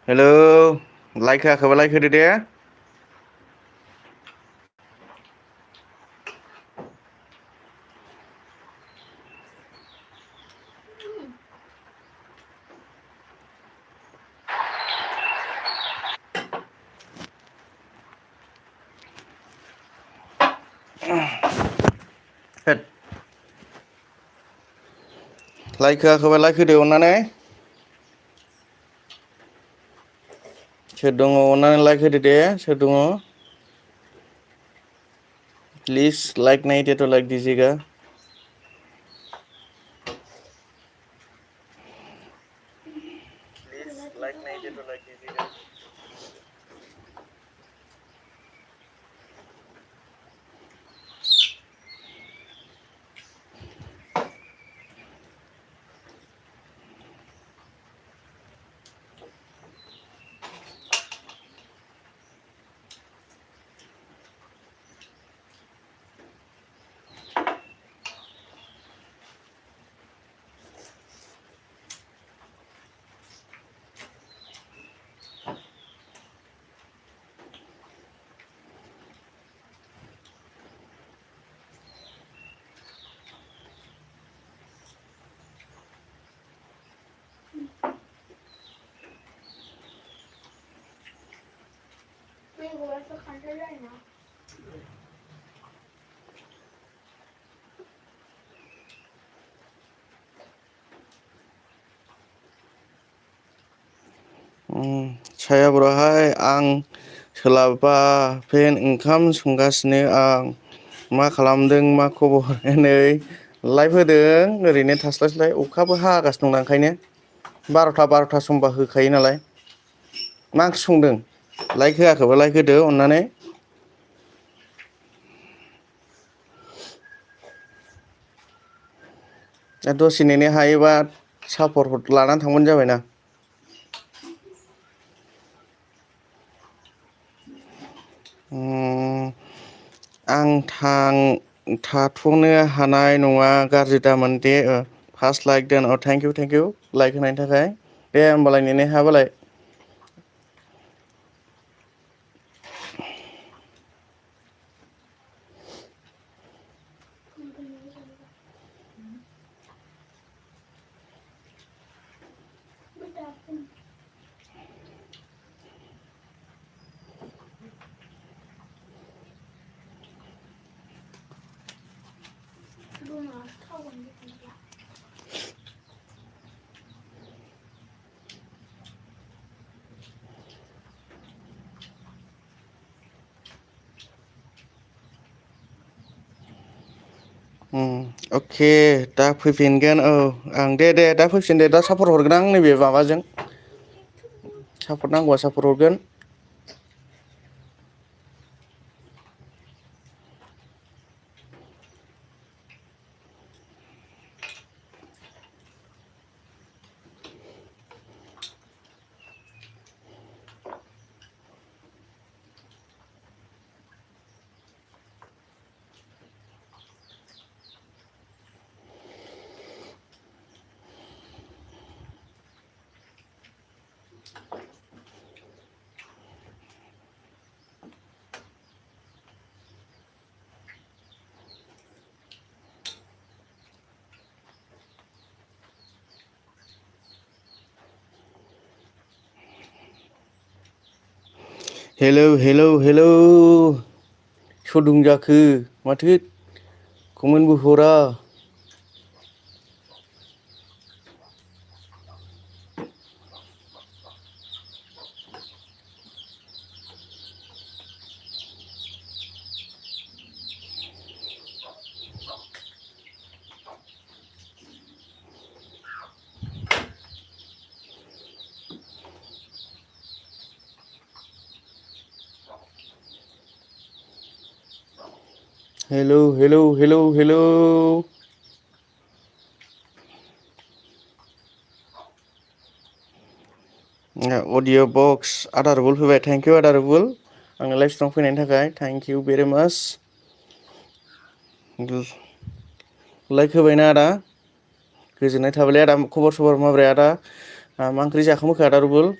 Hello like होआखैबा like होदो दे। होद like होआखैबा like होदो अननानै। सोर दङ अननानै लाइक होदो दे सोर दङ। प्लिज लाइक नहीं दे तो लाइक दीजिएगा। प्लीज लाइक नहीं दे तो लाइक दीजिएगा। साया बर'हाय आं सोलाबा फेन ओंखाम संगासिनो आं मा खालामदों मा खबर नै लाइभ होदों ओरैनो थास्लाय स्लाय अखाबो हागासिनो दंना ओंखायनो 12ता समबा होखायो नालाय। मा ओंख्रि संदों लाइक होआखैबा लाइक होदो अननानै। दसे नेनो हायोबा सापर्ट लानानै थांबानो जाबायना। आं थाथ'नो हानाय नङा गाज्रि दामोन दे फार्स्ट लाइक दोन थेंक इउ लाइक होनायनि थाखाय। दे होमबालाय नेनो हायाबालाय। अके दा फैफिनगोन औ आं दे दा फैफिन दे दा सापर्ट हरगोन आं नैबे माबाजों सापर्ट नांगौबा सापर्ट हरगोन। हेलौ सदुं जाखो माथो कमेन्टबो हरा। हेलौ अडिअ बक्स आदा रुबुल फैबाय थेंक इउ आदा रुबुल आंनो लाइभ स्ट्रिमाव फैनायनि थाखाय थेंक इउ भेरि माच। लाइक होबायना आदा गोजोननाय थाबायलै आदा खबर सबर माब्रै आदा मा ओंख्रि जाखांबोखो आदा रुबुल।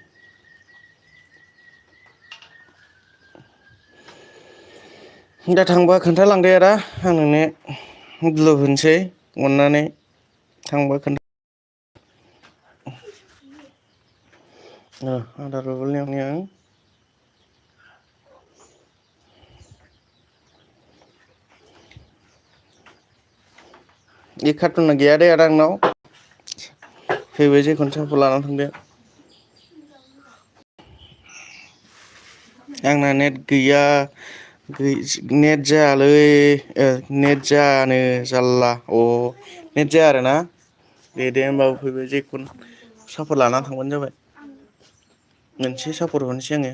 दा थांबा खोन्थालांदे आदा आं नोंनो ब्लु होनोसै अननानै थांबा खोन्था आदा रुबुलनि आंनियाव ए कार्टुना गैया दे आदा आंनाव फैबाय जेखुनु साहखौ लानानै थांदो आंना नेट गैया नेट जायालै नेट जायानो जारला नेट जाया आरोना दे होमबाबो फैबाय जेखुनु साफर लानानै थांबानो जाबाय मोनसे साफर हरनोसै आङो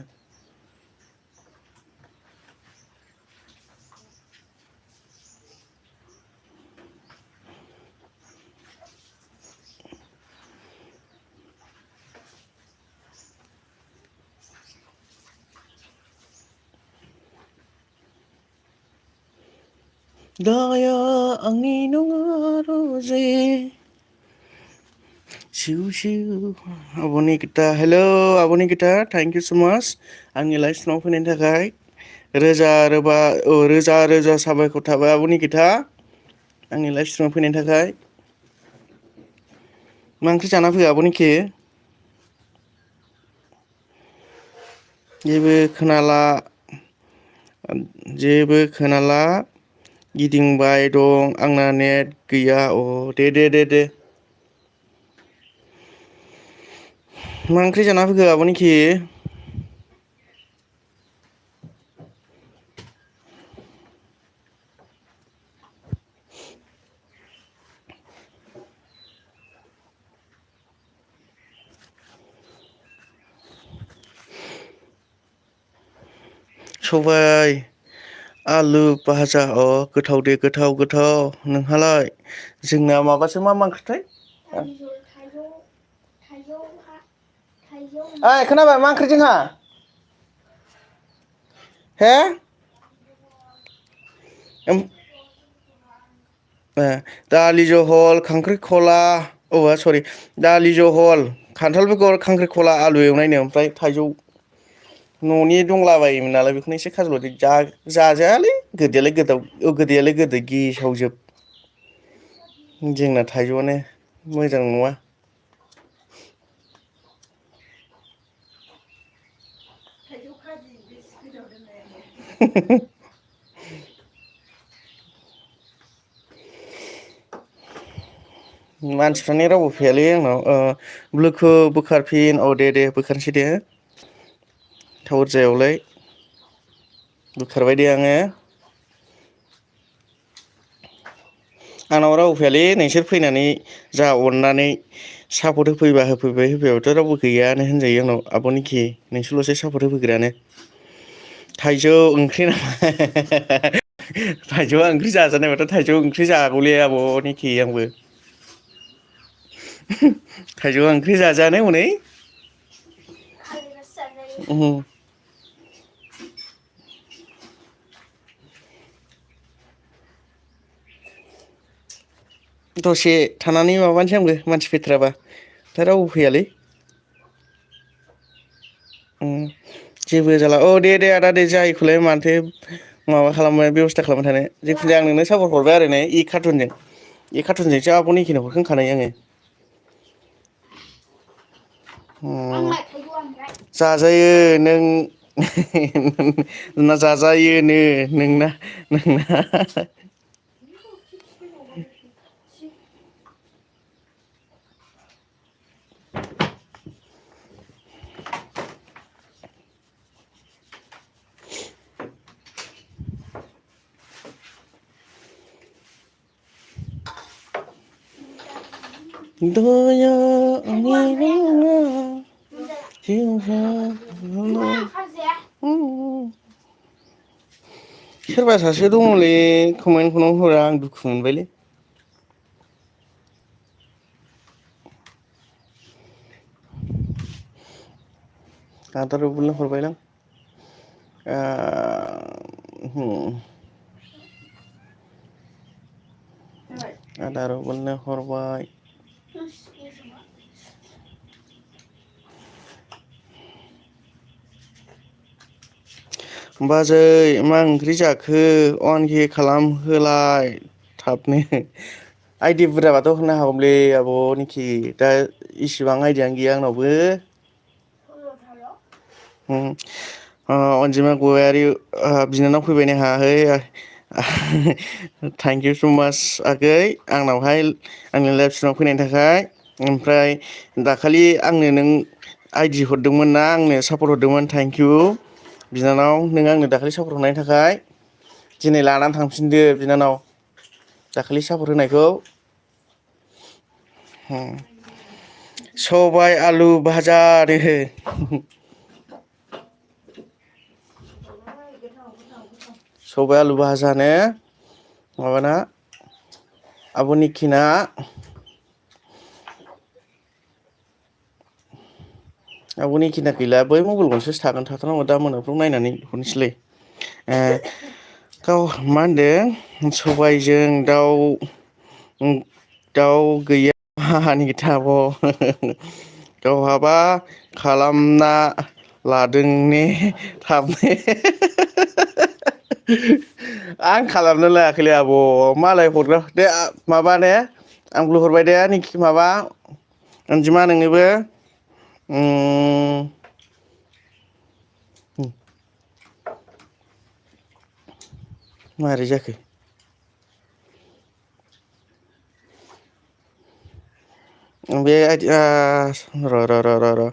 दया आंनि नङा रजे सिउ सिउ आब'निकिता हेलौ आब'निकिता थेंक इउ स' माच आंनि लाइभ स्ट्रिमाव फैनायनि थाखाय रोजा रोजा साबायखर थाबाय आब'निकिता आंनि लाइभ स्ट्रिमाव फैनायनि थाखाय मा ओंख्रि जाना फैया आब'निकि जेबो खोनाला गिदिंबाय दं आंना नेट गैया दे मा ओंख्रि जाना फैखो आब'निकि सबाय आलु भाजा गोथाव दे गोथाव नोंहालाय जोंना माबासो मा ओंख्रिथाय ओइ खोनाबाय मा ओंख्रि जोंहा हे दालि जहल खांख्रिखला सरि दालि जहल खान्थाल बेगर खांख्रिखला आलु एवनायनो ओमफ्राय थाइजौ न'नि दंलाबायोमोन नालाय बेखौनो एसे खाजोबदो जाजायालै गोदैयालाय गोदै गेसावजोब जोंना थाइजौआनो मोजां नङा मानसिफ्रानो रावबो फैयालै आंनाव ब्लुखौ बोखारफिन दे बोखारनोसै दे टावार जायावलाय बोखारबाय दे आङो आंनाव रावबो फैयालै नोंसोर फैनानै जा अननानै सापर्ट होफैबाथ' रावबो गैयानो होनजायो आंनाव आब'निकि नोंसोरल'सो सापर्ट होफैग्रायानो थाइजौ ओंख्रि थाइजौआ ओंख्रि जाजानायबाथ' थाइजौ ओंख्रि जागौलै आब'निकि आंबो थाइजौआ ओंख्रि जाजानो हनै दसे थानानै माबानोसै आंबो मानसि फैथाराबा दा रावबो फैयालै जेबो जाला दे आदा दे जायोखौलाय मानोथो माबा खालामबाय बेब'स्था खालामबाय थानो जिखुनु जाया आं नोंनो सापर्ट हरबाय आरो नै कार्टुनजोंसो आब'निकिनो हरखांखानाय आङो जाजायो नोंना जाजायोनो नोंना दया आंनि सोरबा सासे दङलै कमेन्टखौनो हरा आं दुखु मोनबायलै आदा रुबुलनो हरबायलां आदा रुबुलनो हरबाय बाजै मा ओंख्रि जाखो अनके खालामहोलाय थाबनो आइदि बुरजाबाथ' होनो हागौमोनलै आब'निखि दा इसिबां आइदियानो गैया आंनावबो अनजिमा गयारि बिनानाव फैबाय नेहा है थेंक इउ स' माच आगै आंनावहाय आंनि लाइफ स्ट्रिमाव फैनायनि थाखाय ओमफ्राय दाखालि आंनो नों आइदि हरदोंमोन ना आंनो सापर्ट हरदोंमोन थेंक इउ बिनानाव नों आंनो दाखालि सापर्ट हरनायनि थाखाय दिनै लानानै थांफिनदो बिनानाव दाखालि सापर्ट होनायखौ सबाय आलु भाजा नो सबाय आलु भाजानो माबाना आब' निखिना आब' निखिना गैला बै मबाइल गंसेसो थाथारनांगौ दा मोनाफ्राव नायनानै हरनोसैलाय गाव मा होनदों सबायजों दाउ गैया आंनिथा आब' गावहाबा खालामना लादों ने थाबनो आं खालामना लायाखैलै आब' मालाय हरग्रा दे माबा ने आंबो हरबाय दे निखि माबा अनजिमा नोंनोबो मारै जाखो बे र'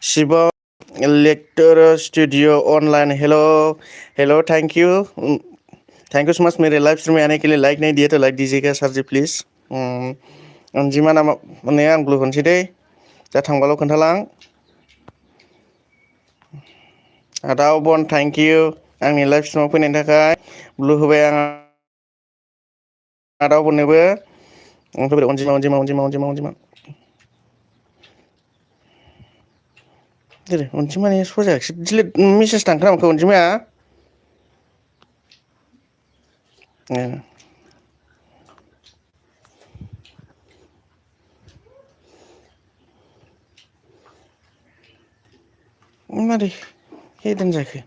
शिब लेक्टर studio online hello thank you so much मेरे लाइव स्ट्रीम में आने के लिए लाइक नहीं दिए तो लाइक दीजिएगा सर जी प्लीज अनजिमा नामा माने आं ब्लु होनसै दै दा थांबाल' खोन्थालां आदा अबन थेंक इउ आंनि लाइफ स्ट्रिमाव फैनायनि थाखाय ब्लु होबाय आं आदा अबननोबो ओमफ्राय अनजिमा अनजिमाया स' जायाखिसै दिलिट मेसेज थांखोना माखो अनजिमाया मारै हिदोन जाखो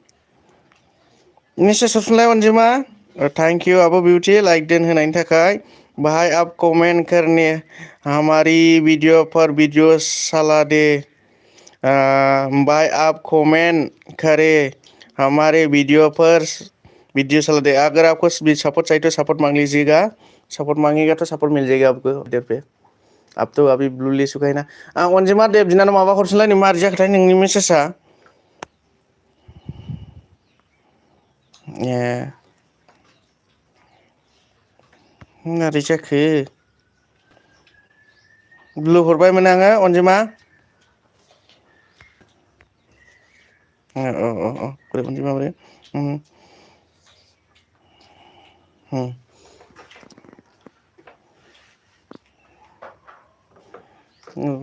मेसेज हरफिनलाय अनजिमा थैंक यू आब' बिउटि लाइक दोन होनायनि थाखाय भाई आप कमेंट करने हमारी वीडियो साला दे भाई आप कमेंट करे हमारे वीडियो साला दे अगर आपको भी सपोर्ट चाहिए तो सपोर्ट मांग लीजिएगा सपोर्ट मांगेगा तो सपोर्ट मिल जाएगा आपको उधर पे अब तो अभी ब्लू ले चुका है ना अनजिमा दे बिनानाव माबा हरफिनलाय नो मारै जाखोथाय नोंनि मेसेजआ ए मारै जाखो ब्लु हरबायमोन आङो अनजिमा बोरै अनजिमा बोरै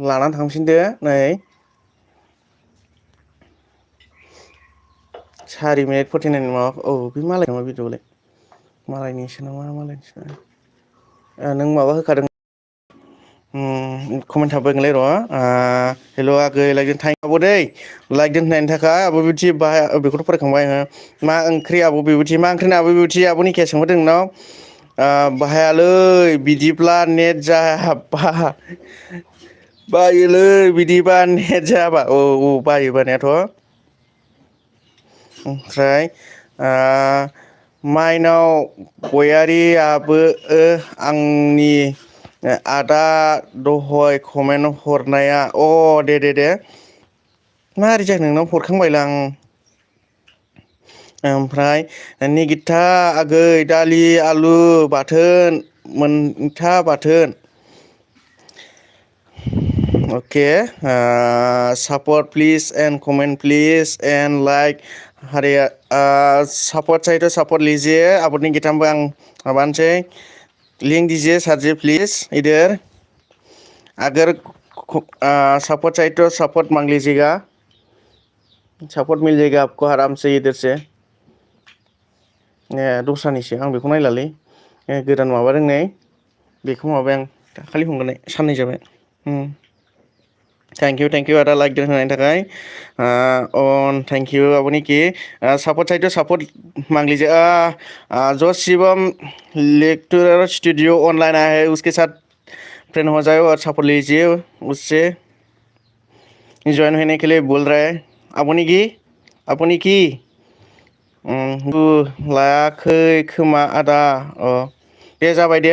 लानानै थांफिनदो नै 4 मिनिट 49 माबा बे मालाय नामा भिडिअ'आलाय मालायनिसो नामा मालायनिसो नों माबा होखादों कमेन्ट हाबबायगोनलै र' हेल' आगै लायक थांक आब' दै लाइक दोननायनि थाखाय आब' बिउटि बाहाय बेखौथ' फरायखांबाय मा ओंख्रि आब' बिउटि मा ओंख्रि आब' बिउटि आब' निकिया सोंहरदों नोंनाव बाहायालै बिदिब्ला नेट जायाबा बायोलै बिदिबा नेट जायाबा औ बायो बानायाथ' ओमफ्राय माइनाव गयारियाबो आंनि आदा दहाय कमेन्ट हरनाया दे मारै जाखो नोंनाव हरखांबायलां ओमफ्राय निगिथा आगै दालि आलु बाथोन मैथा बाथोन अके support please and comment please and like हारिया सपर्ट चाहिए तो सपर्ट लीजिए आब' निगिथानोबो आं माबानोसै लिंक दीजिए सर जी प्लीज इधर अगर सपोर्ट चाहिए तो सपोर्ट मांग लीजिएगा सपोर्ट मिल जाएगा आपको आराम से इधर से दस्रानिसो आं बेखौ नायलालै गोदान माबादों नै बेखौ माबाय आं दाखालि हगारनाय साननै जाबाय थैंक यू आदा लाइक होनायनि थाखाय ऑन थैंक यू आपनी की सपोर्ट चाहिए तो सपोर्ट मांग लीजिए जो शिवम लेक्चरर स्टूडियो ऑनलाइन आया है उसके साथ फ्रेंड हो जाए और सपोर्ट लीजिए उससे ज्वाइन होने के लिए बोल रहा है आपनी की लायाखै खोमा आदा दे जाबाय दे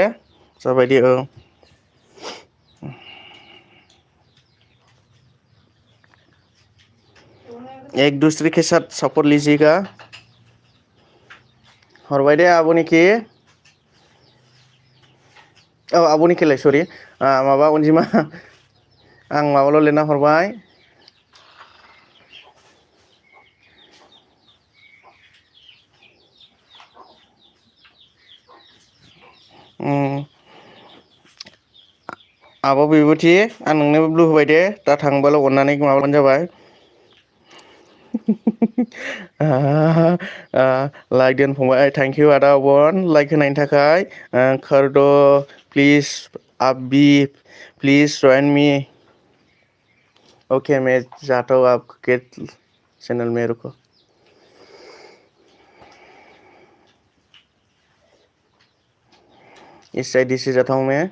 एक दूसरे के साथ सपोर्ट लीजिएगा हरबाय दे आब'निखि आब'निखिलाय सरि माबा अनजिमा आं माबाल' लिरना हरबाय आब' बिबुथि आं नोंनोबो ब्लु होबाय दे दा थांबाल' अननानै माबाबानो जाबाय लाइक दोनफंबाय थैंक यू आदा वन लाइक होनायनि थाखाय खरद प्लीज अबी प्लीज जॉइन मी ओके मैं जाता हूँ आपके चैनल में रुको इस साइड से जाता हूँ मैं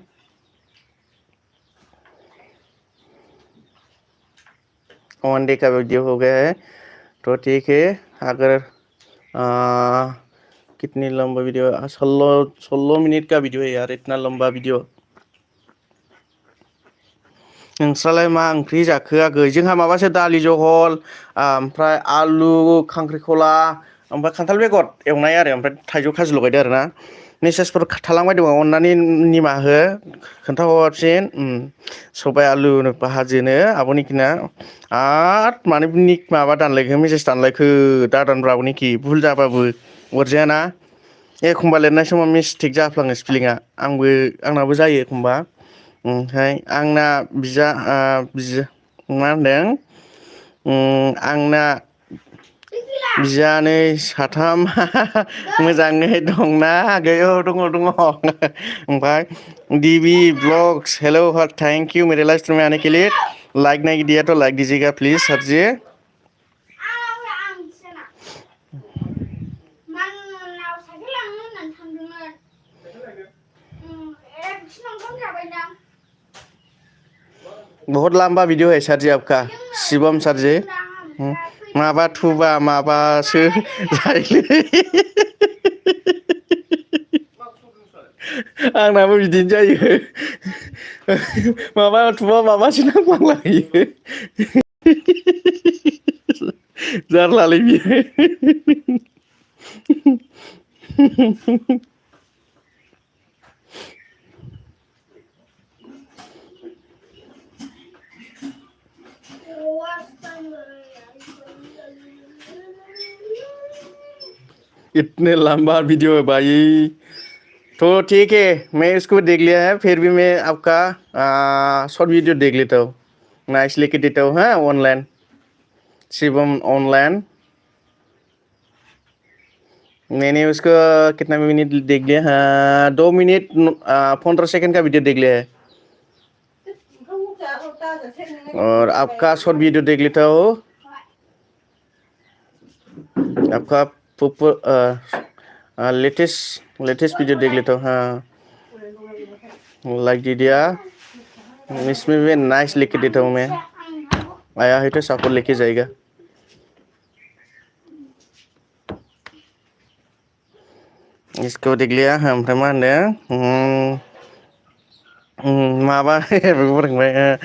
वन डे का वीडियो हो गया है तो ठीक है अगर कितनी लंबा वीडियो 16 मिनट का वीडियो है यार इतना लंबा वीडियो नोंस्रालाय मा ओंख्रि जाखो आगै जोंहा माबासो दालि जहल ओमफ्राय आलु खांख्रिखला ओमफ्राय खान्थाल बेगर एवनाय आरो ओमफ्राय थाइजौ खाजि लगायदो आरो ना मेसेजफोर थालांबाय दङ अननानै निमाहा हो खोन्थाहरफिन सबाय आलु भाजिनो आब'निखिना मानो माबा दानलायखो मेसेज दानलायखो दादानब्रा आब'निखि भुल जाबाबो अरजायाना एखमबा लिरनाय समाव मिस्टेक जाफ्लाङो स्पेलिंआ आंनाबो जायो एखमबा ओमफ्राय आंना मा होनदों आंना बिजानै साथाम मोजाङै दंना आगै दङ ओमफ्राय DB blogs hello thank you मेरे लाइव स्ट्रीम में आने के लिए लाइक नहीं दिया तो लाइक दीजिएगा प्लीज सर जी बहुत लंबा वीडियो है सर जी आपका शिवम सर जी माबा थुबा माबासो जायोलै आंनाबो बिदिनो जायो माबा थुबा माबासो नांफ्लांलायो जारलालै बियो इतने लंबा वीडियो है भाई तो ठीक है मैं इसको देख लिया है फिर भी मैं आपका शॉर्ट वीडियो देख लेता हूँ मैं इसलिए के देता हूँ हाँ ऑनलाइन शिवम ऑनलाइन मैंने उसको कितना मिनट देख लिया हाँ 2 मिनट 15 सेकंड का वीडियो देख लिया है और आपका शॉर्ट वीडियो देख लेता हूँ आपका लेटेस्ट वीडियो देख लेता हूँ हाँ लाइक दे दिया इसमें भी नाइस लिख के देता हूँ मैं आया है तो सपोर्ट लेके जाएगा इसको देख लिया हम माबा फोरोंबाय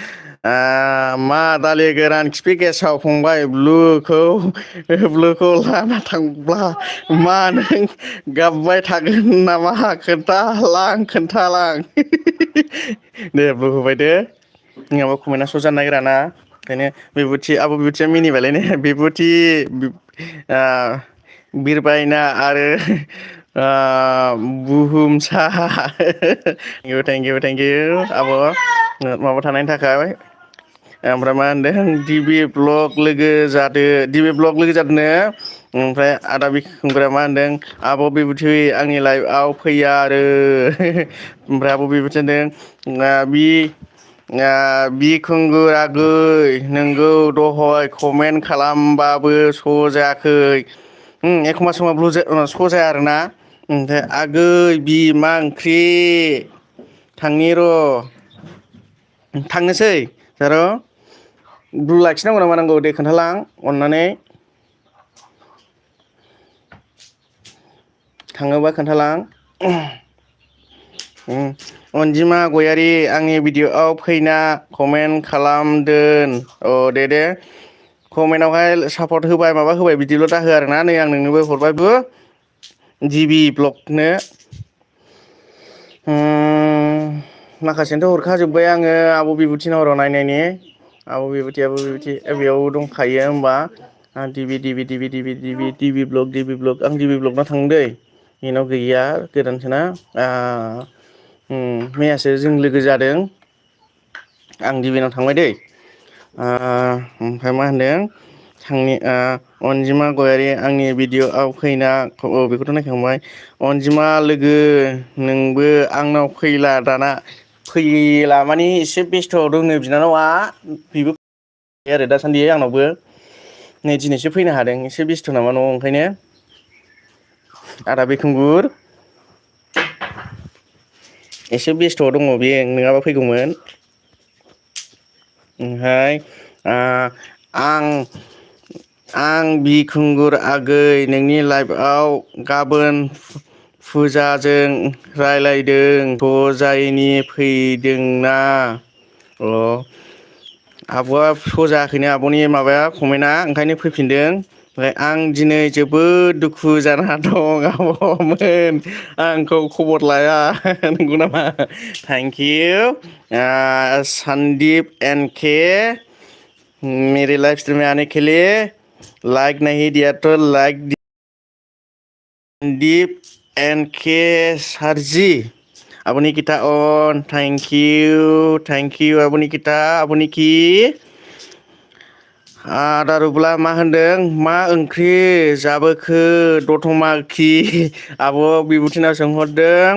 मा दालि गोरान खिफि गेसाव फंबाय ब्लुखौ लाना थांब्ला मा नों गाबबाय थागोन नामा खोन्थालां दे ब्लु होबाय दे नङाबा कमेन्टआ श' जानो नागिरा ना ओंखायनो बिबुथिया मिनिबायलै ने बिबुथि बिरबायना आरो बुहुमसा थेंक इउ आब' माबा थानायनि थाखाय ओमफ्राय मा होनदों डिबि ब्लग लोगो जादोनो ओमफ्राय आदा बिखुंग्रा मा होनदों आब' बिबुथि आंनि लाइफआव फैया आरो ओमफ्राय आब' बिबुथि होनदों बिखुंगुर आगै नोंगौ दहय कमेन्ट खालामबाबो स' जायाखै एखमबा समाव स' जाया आरोना ओमफ्राय आगै बि मा ओंख्रि थांनि र' थांनोसै जार' ब्लु लाखिनांगौ ना मानांगौ दे खोन्थालां अननानै थाङोबा खोन्थालां अनजिमा गयारि आंनि भिडिअ'आव फैना कमेन्ट खालामदों अ दे कमेन्टआवहाय सापर्ट होबाय माबा होबाय बिदिल' दा हो आरोना नै आं नोंनोबो हरबायबो गिबि ब्लगनो माखासेनोथ' हरखाजोब्बाय आङो आब' बिबुथिनाव र' नायनायनि आब' बिबुथि बेयाव दंखायो होमबा डिबि ब्लग आं डिबि ब्लगनाव थांनो दै बेनाव गैया गोदानसोना मैयासो जों लोगो जादों आं दिबिनाव थांबाय दै ओमफ्राय मा होनदों अनजिमा गयारि आंनि भिडिअ'आव फैना बेखौथ' नायखांबाय अनजिमा लोगो नोंबो आंनाव फैला दाना फैला माने एसे बेस्थ'आव दंनो बिनानावा बेबो आरो दासान्दि आंनावबो नै दिनैसो फैनो हादों एसे बेस्थ' नामा न'आव ओंखायनो आदा बिखुंगुर एसे बेस्थ'आव दङ बे नङाबा फैगौमोन ओमफ्राय आं बिखुंगुर आगै नोंनि लाइफआव गाबोन फुजाजों रायलायदों थ' फैदोंना अ आब'आ स' जायाखैनो आब'नि माबाया कमेन्टआ ओंखायनो फैफिनदों ओमफ्राय आं दिनै जोबोद दुखु जाना दं आब'मोन आंखौ खबर लाया नंगौ नामा थेंकिउ सन्दिप एन के मेरे लाइफ स्टाइल में आने के लिए लाइक नहीं दिया तो लाइक सन्दिप एन के सारजि आब' निकिता अन थेंकिउ आब' निकिता आब' निकि आदा रुबला मा होनदों मा ओंख्रि जाबोखो दतमा आब' बिबुथिनाव सोंहरदों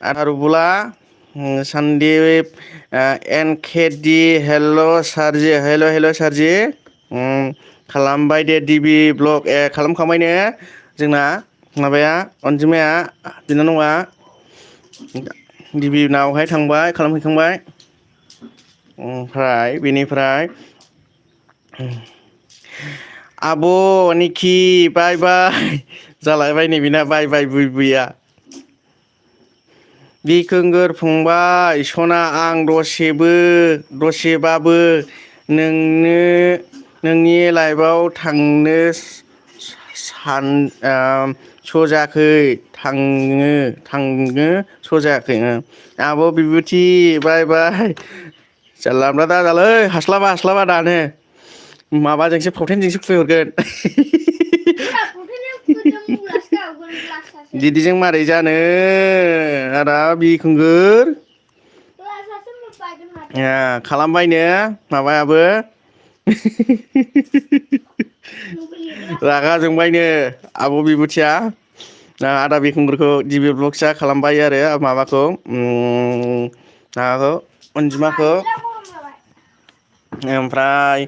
आदा रुबुला सन्दिप एन के डि हेल' सारजि खालामबाय दे डिबि ब्लग खालामखांबायनो जोंना माबाया अनजिमाया बिनानावा डिबिनावहाय थांबाय खालामहैखांबाय ओमफ्राय बेनिफ्राय आब' निखि बाय बाय जालायबाय नै बेना बाय बाय बुइ बुइया बिखुंगुर फंबाय सना आं दसेबाबो नोंनि लाइफआव थांनो स'जायाखै थांनो स'जायाखै आब' बिबुथि बाय बाय जानला मोनला दाजालै हास्लाबा दानो माबाजोंसो फावथेनजोंसो खुबैहरगोन बिदिजों मारै जानो आदा बिखुंगुर खालामबायनो माबायाबो रागा जोंबायनो आब' बिबुथिया आदा बिखुंगुरखौ डिबि ब्लगसआ खालामबाय आरो माबाखौ अनजिमाखौ ओमफ्राय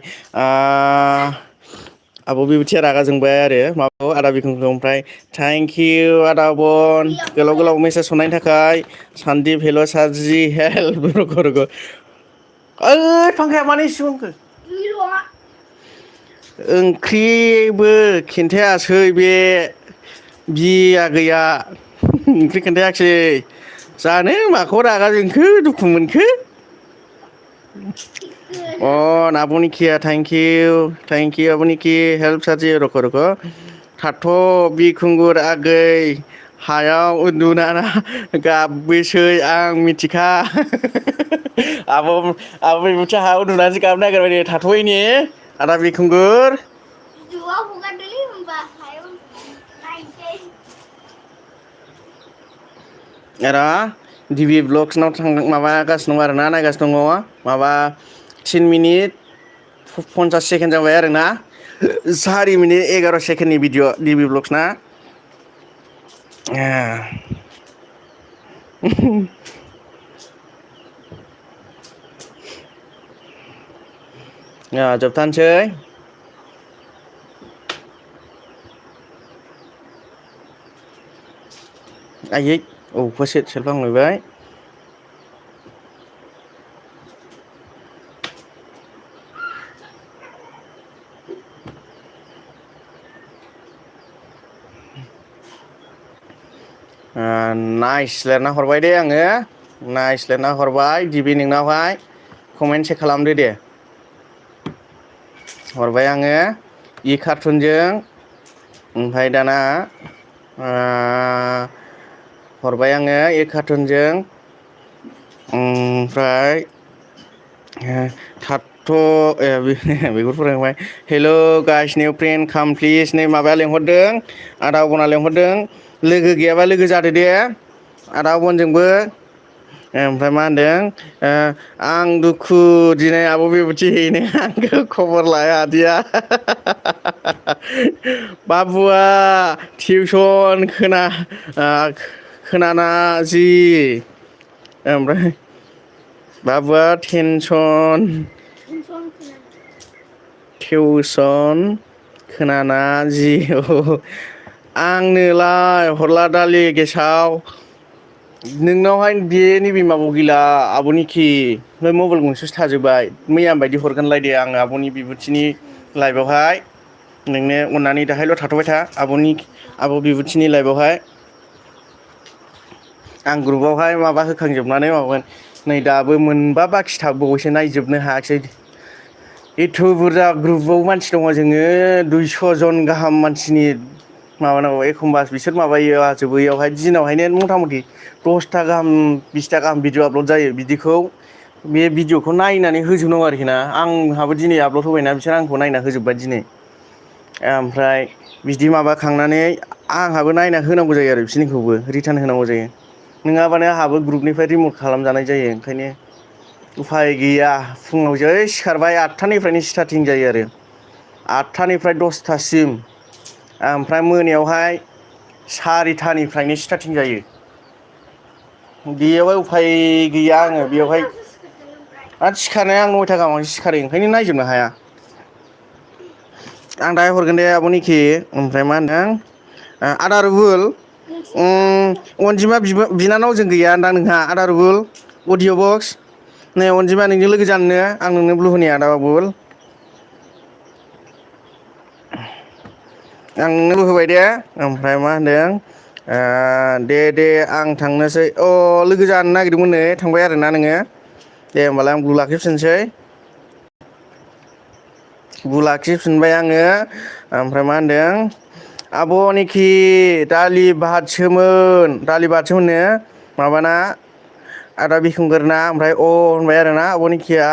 आब' बिबुथिया रागा जोंबाय आरो माबाखौ आदा बिखुंगुरखौ ओमफ्राय थेंकिउ आदा बन गोलाव मेसेज हरनायनि थाखाय सन्दिप हेल' सारजि हेल्प रग' ओइ फांखाया मानो एसे बुंखो ओंख्रिबो खिन्थायासै बे आगैया ओंख्रि खोन्थायाखिसै जानो माखौ रागा जोंखो दुखु मोनखो आब' निकिया थेंकिउ आब' निकि हेल्प सारजि रख' थाथ' बिखुंगुर आगै हायाव उन्दुनानै गाबबोसै आं मिथिखा आब' बिबुथि हायाव उन्दुनानैसो गाबनो नागिरबाय थाथ'यैनि आदा बिखुंगुर डिबि ब्लग्सनाव माबागासिनो दं आरोना नायगासिनो दङ माबा 3 मिनिट 50 सेकेन्ड जाबाय आरोना 4 मिनिट 11 सेकेन्डनि भिडिअ डिबि ब्लग्सना जोबथारनोसै आयै औ सेरफांलायबाय नाइस लिरना हरबाय दे आङो नाइस लिरना हरबाय गिबि नोंनावहाय कमेन्ट चेक खालामदो दे हरबाय आङो इ कार्टुनजों ओमफ्राय दाना हरबाय आङो ए कार्टुनजों ओमफ्राय थाथ' बेखौ फरायखांबाय हेल' गाइस निउ फ्रेन्ड काम प्लिज नै माबाया लेंहरदों आदा अबना लेंहरदों लोगो गैयाबा लोगो जादो दे आदा अबनजोंबो ओमफ्राय मा होनदों आं दुखु दिनै आब' बिबुथि हैनो आंखौ खबर लायादिया बाबुआ टिउसन खोनाना जि ओमफ्राय बाबुआ टिउसन खोनाना जि आंनोलाय हरला दालि गेसाव नोंनावहाय बे नैबे माबाव गैला आब'निखि नै मबाइल गंसेसो थाजोब्बाय मैया बायदि हरगोनलाय दे आङो आब'नि बिबुथिनि लाइभआवहाय नोंनो अननानै दाहायल' थाथ'बाय था आब' बिबुथिनि लाइभआवहाय आं ग्रुपावहाय माबा होखांजोबनानै माबागोन नै दाबो मोनबा बाखि थाबावबायसो नायजोबनो हायाखिसै एथ' बुरजा ग्रुपाव मानसि दङ जोङो 200 जन गाहाम मानसिनि माबानांगौ एखमबा बिसोर माबायो जोबैयावहाय दिनावहायनो मथा मथि 10था गाहाम 20था गाहाम भिडिअ आपल'ड जायो बिदिखौ बे भिडिअखौ नायनानै होजोबनांगौ आरोखि ना आंहाबो दिनै आपल'ड होबायना बिसोर आंखौ नायना होजोब्बाय दिनै ओमफ्राय बिदि माबाखांनानै आंहाबो नायना होनांगौ जायो आरो बिसोरनिखौबो रिटार्न होनांगौ जायो नङाबानो आंहाबो ग्रुपनिफ्राय रिमुभ खालामजानाय जायो ओंखायनो उफाय गैया फुङाव जै सिखारबाय 8थानिफ्रायनो स्टार्टिं जायो आरो 8थानिफ्राय 10थासिम ओमफ्राय मोनायावहाय 4थानिफ्रायनो स्टार्टिं जायो बेयावहाय उफाय गैया आङो बेयावहाय आरो सिखारनाया आं 9था गाहामावसो सिखारो ओंखायनो नायजोबनो हाया आं दाहाय हरगोन दे आब'निखि ओमफ्राय मा होनदों आदा रुबुल अनजिमा बिनानावजों गैया दां नोंहा आदा रुबुल अडिअ' बक्स नै अनजिमा नोंजों लोगो जानोनो आं नोंनो ब्लु होनि आदा बुल आं नोंनोबो होबाय दे ओमफ्राय मा होनदों दे आं थांनोसै लोगो जानो नागिरदोंमोन नै थांबाय आरोना नोङो दे होमबालाय आं ब्लु लाखिफिनसै ब्लु लाखिफिनबाय आङो ओमफ्राय मा होनदों आब'निखि दालि भातसोमोननो माबाना आदा बिखुंगोरना ओमफ्राय होनबाय आरोना आब'निखिया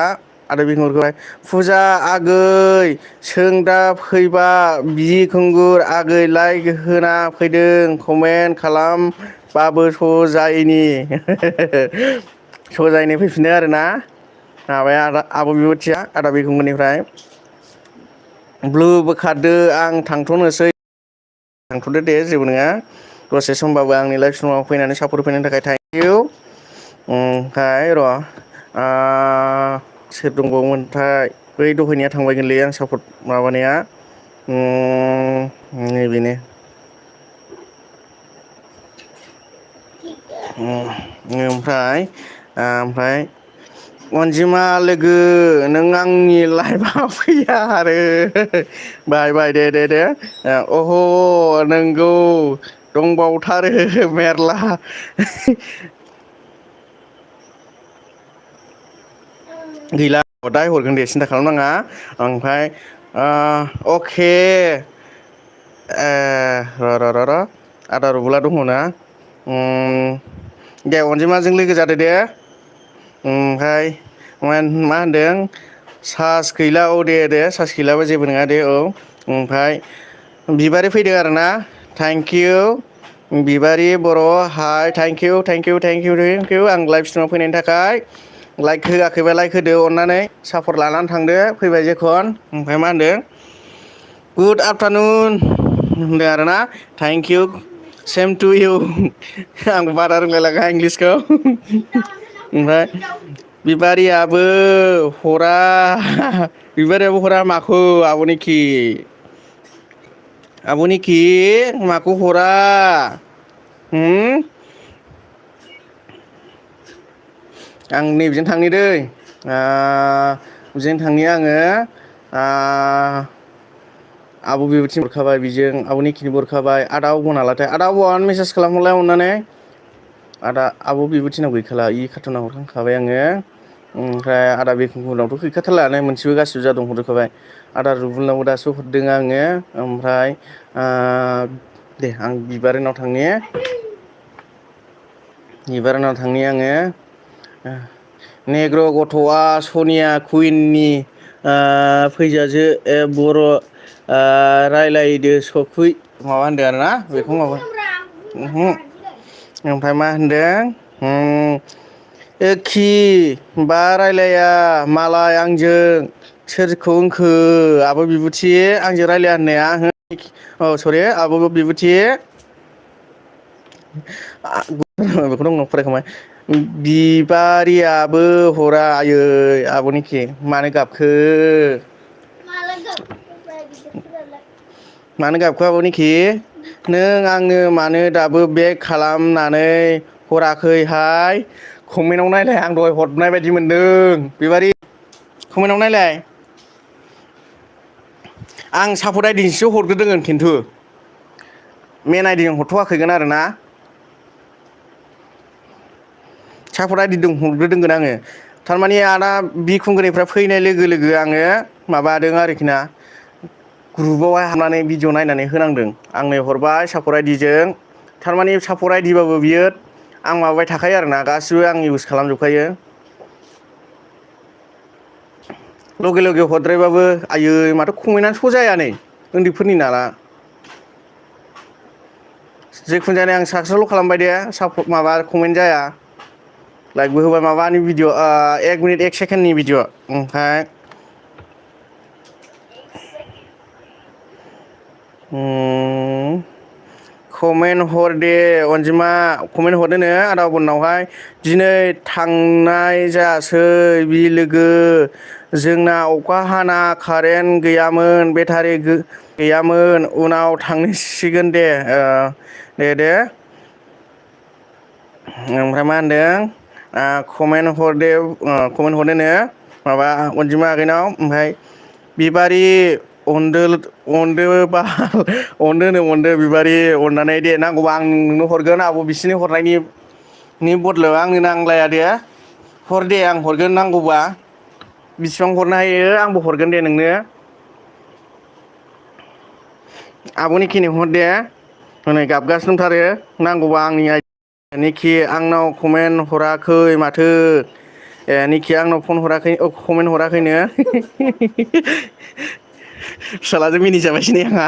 आदा बिखुंगुरखौहाय फुजा आगै सों दा फैबा बिखुंगुर आगै लाइक होना फैदों कमेन्ट खालामबाबो सजायनि सजायनि फैफिनो आरोना माबाया आब' बिबुथिया आदा बिखुंगुरनिफ्राय ब्लुबो खारदो आं थांथ'नोसै थांथ'दो दे जेबो नङा दसे समबाबो आंनि लाइफ समाव फैनानै सापर्ट होफैनायनि थाखाय थेंकिउ ओमफ्राय र' सोर दंबावोमोनथाय बै दहायनिया थांबायगोनलै आं सापर्ट माबानाया नैबेनो ओमफ्राय अनजिमा लोगो नों आंनि लाइफआव फैया आरो बाय दे अह नोंगौ दंबावथारो मेरला गैला दाहाय हरगोन दे सिन्था खालामनाङा ओमफ्राय अके र' आदा रुबुला दङना दे अनजिमाजों लोगो जादो दे ओमफ्राय मा होनदों सार्स गैला दे सार्स गैलाबो जेबो नङा दे ओमफ्राय बिबारि फैदों आरोना थेंकिउ बिबारि बर' हाय थेंकिउ आं लाइभ स्ट्रिमाव फैनायनि थाखाय लाइक होआखैबा लाइक होदो अननानै सापर्ट लानानै थांदो फैबाय जेखन ओमफ्राय मा होनदों गुड आफ्टारनुन होनदों आरोना थेंकिउ सेम टु इउ आंबो बारा रोंलायलाङा इंलिसखौ ओमफ्राय बिबारियाबो हरा बिबारियाबो हरा माखौ आब'निखि आब'निखि माखौ हरा आं नैबेजों थांनि दै बिजों थांनि आङो आब' बिबुथिं हरखाबाय बिजों आब'निखिनि हरखाबाय आदा अबाव नालाथाय आदा अबावनो मेसेज खालामहरलाय अननानै आदा आब' बिबुथिनाव गैखाला इ कार्टुनाव हरखांखाबाय आङो ओमफ्राय आदा बिखुनजोनावथ' गैखाथारलानो मोनसेबो गासिबो जादों हरजोबखाबाय आदा रुबुलनावबो दासो हरदों आङो ओमफ्राय दे आं बिबारिनाव थांनि बिबारिनाव थांनि आङो नेग्र' गथ'आ सनिया कुइननि फैजाजो बर' रायलायदो सफै माबा होनदों आरोना बेखौ माबा ओमफ्राय मा होनदों एखि बा रायलाया मालाय आंजों सोरखौ होनखो आब' बिबुथि आंजों रायलाया होननाया औ सरि आब' बिबुथि बेखौनो उनाव फरायखांबाय बिबारियाबो हरा आयै आब'निखि मानो गाबखो मानो गाबखो आब'निखि नों आंनो मानो दाबो बेक खालामनानै हराखैहाय कमेन्टाव नायलाय आं दहाय हरनाय बायदि मोनदों बिबारि कमेन्टाव नायलाय आं सापर्ट आइदिजोंसो हरग्रोदों खिन्थु मेन आइदिजों हरथ'वाखैगोन आरोना सापर्ट आइदिजों हरग्रोदोंगोन आङो थारमाने आदा बिखुंगारिफ्रा फैनाय लोगो लोगो आङो माबादों आरोखि ना ग्रुपावहाय हाबनानै भिडिअ नायनानै होनांदों आंनो हरबाय सापर्ट आइदिजों थारमाने सापर्ट आइदिबाबो बियो आं माबाबाय थाखायो आरोना गासिबो आं इउस खालामजोबखायो लगे लगे हरद्रायबाबो आयै माथो कमेन्टआनो स' जाया नै उन्दैफोरनि नाला जेखुनु जाया आं साक्सेसल' खालामबाय दे सापर्ट माबा कमेन्ट जाया लाइकबो होबाय माबानि भिडिअ 1 मिनिट 1 सेकेन्डनि भिडिअ ओमफ्राय कमेन्ट हर दे अनजिमा कमेन्ट हरदोनो आदा अबनावहाय दिनै थांनाय जासै बिलोगो जोंना अखा हाना कारेन्ट गैयामोन बेटारि गैयामोन उनाव थांसिगोन दे दे ओमफ्राय मा होनदों कमेन्ट हरदो कमेन्ट हरदोनो माबा अनजिमा आगैनाव ओमफ्राय बिबारि अनदो बाल अनदो बिबारि अननानै दे नांगौबा आं नोंनो हरगोन आब' बिसिनि हरनायनि बदलायाव आंनो नांलाया दे हर दे आं हरगोन नांगौबा बिसिबां हरनो हायो आंबो हरगोन दे नोंनो आब'निखिनि हर दे हनै गाबगासिनो दंथारो नांगौबा आंनि निखि आंनाव कमेन्ट हराखै माथो निखि आंनाव फन हराखै कमेन्ट हराखैनो फिसालाजों मिनिजाबायसो नै आंहा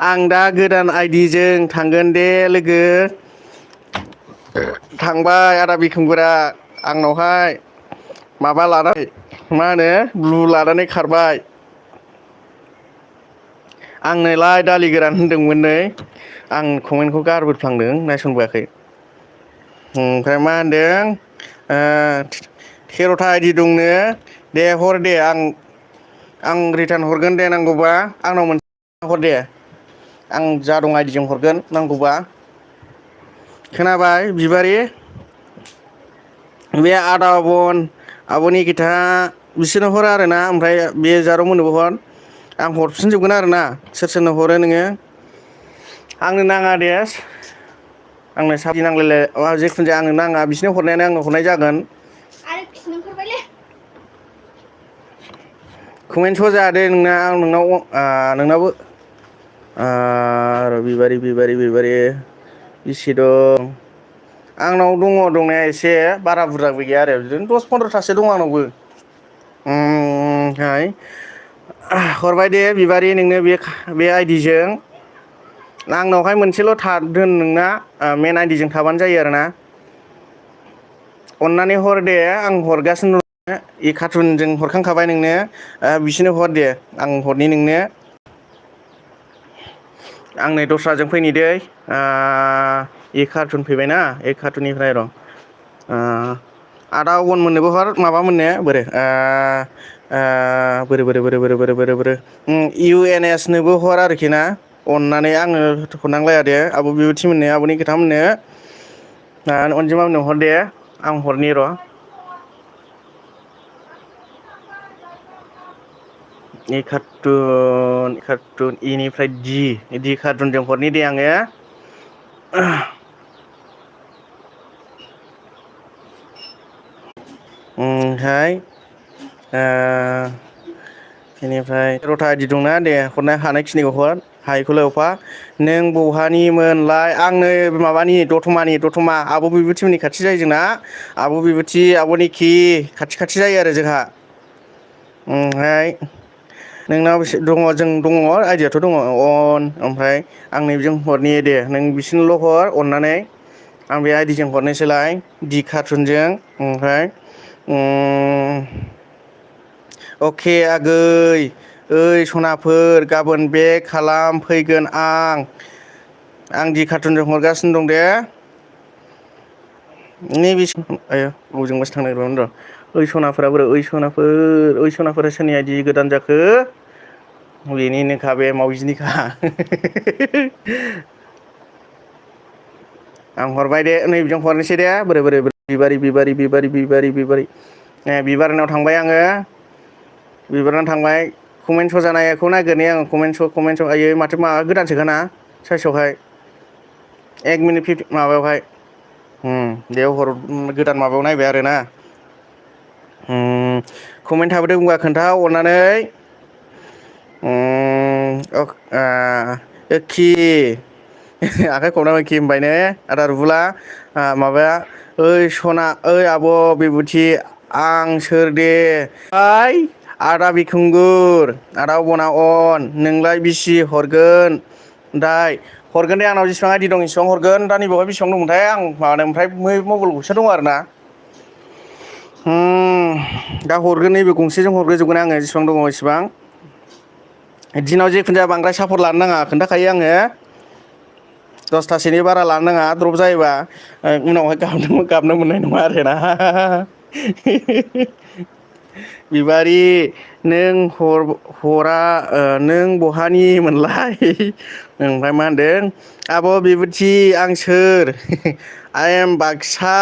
आं दा गोदान आइदिजों थांगोन दे लोगो थांबाय आदा बिखुंगुरा आंनावहाय माबा लानानै मा होनो ब्लु लानानै खारबाय आंनोलाय दालि गोरान होनदोंमोन नै आं कमेन्टखौ गारबोफ्लांदों नायसनबोआखै ओमफ्राय मा होनदों 13था आइदि दंनो दे हर दे आं रिटार्न हरगोन दे नांगौबा आंनाव मोनसे हर दे आं जा दं आइदिजों हरगोन नांगौबा खोनाबाय बिबारि बे आदा आब'नि गिथा बिसोरनो हर आरोना ओमफ्राय बे जारौ मोननोबो हर आं हरफिनजोबगोन आरोना सोर सोरनो हरो नोङो आंनो नाङा दे आंनो साबि नांलायलाय जेखुनु जाया आंनो नाङा बिसोरनो हरनायानो आंनो हरनाय जागोन आरो खिनो ओंखारबायलै कमेन्ट स' जादे नोंना आं नोंनावबो बिबारि बेसे दं आंनाव दङ दंनाया एसे बारा बुरजाबो गैया आरो बिदिनो 10-15थासो दङ आंनावबो ओमफ्राय हरबाय दे बिबारि नोंनो बे आइदिजों आंनावहाय मोनसेल' दोन नोंना मेन आइदिजों थाबानो जायो आरोना अननानै हर दे आं हरगासिनो दं इ कार्टुनजों हरखांखाबाय नोंनो बिसोरनो हर दे आं हरनि नोंनो आं नै दस्राजों फैनि दै इ कार्टुन फैबायना इ कार्टुननिफ्राय र' आदा अवन मोननोबो हर माबा मोननो बोरो बोरो इउ एन एस नोबो हर आरोखि ना अननानै आङो हरनांलाया दे आब' बिबुथि मोननो आब'नि खोथा मोननो अनजिमा मोननो हर दे आं हरनि र' ए कार्टुन इनिफ्राय डि कार्टुनजों हरनि दे आङो ओमफ्राय बेनिफ्राय रथा आदि दंना दे हरनो हानायखिनिखौ हर हायिखौलाय अफा नों बहानिमोनलाय आंनो माबानि दतमा आब' बिबुथिमोननि खाथि जायो जोंना आब' बिबुथि आब' निखि खाथि जायो आरो जोंहा ओमफ्राय नोंनाव बेसे दङ जों दङ आइदियाथ' दङ ओमफ्राय आं नैबेजों हरनि दे नों बिसोरनोल' हर अननानै आं बे आइदिजों हरनोसैलाय डि कार्टुनजों ओमफ्राय अके आगै ओइ सनाफोर गाबोन बेक खालाम फैगोन आं डि कार्टुनजों हरगासिनो दं दे आया बबेजोंबासो थांनो नागिरबायमोन र' ओइ सनाफोरा बोरो ओइ सनाफोरा सोरनि आइदि गोदान जाखो बेनिनोखा बे मावजिनिखा आं हरबाय दे नै बेजों हरनोसै दे बोरै बिबारि बिबारनाव थांबाय आङो बिबारनाव थांबाय कमेन्ट स' जानायखौ नागिरनि आङो कमेन्ट स' आयै माथो माबा गोदान सोखाना साइसआवहाय 1 मिनिट 50 माबायावहाय बेयाव हर गोदान माबायाव नायबाय आरोना कमेन्ट थाबोदों बुंबा खोन्था अननानै खि आखाइ खबनाय खि होनबाय ने आदा रुबुला माबाया ओइ सना ओइ आब' बिबुथि आं सोर दे ओइ आदा बिखुंगुर आदा अबना अन नोंलाय बिसि हरगोन दाय हरगोन दे आंनाव जेसेबां आइडि दं इसेबां हरगोन दा नैबावहाय बेसेबां दंमोनथाय आं माबानो ओमफ्राय मबाइल गंसे दं आरो ना दा हरगोन नैबे गंसेजों हरग्रोजोबगोन आङो जेसेबां दङ इसेबां दिनाव जेखुनु जाया बांद्राय सापर्ट लानो नाङा खोन्थाखायो आङो 10थासोनि बारा लानो नाङा द्रप जायोबा उनावहाय गाबनो मोननाय नङा आरोना बिबारि नों हरा नों बहानि मोनलाय ओमफ्राय मा होनदों आब' बिबुथि आं सोर आइ एम बाक्सा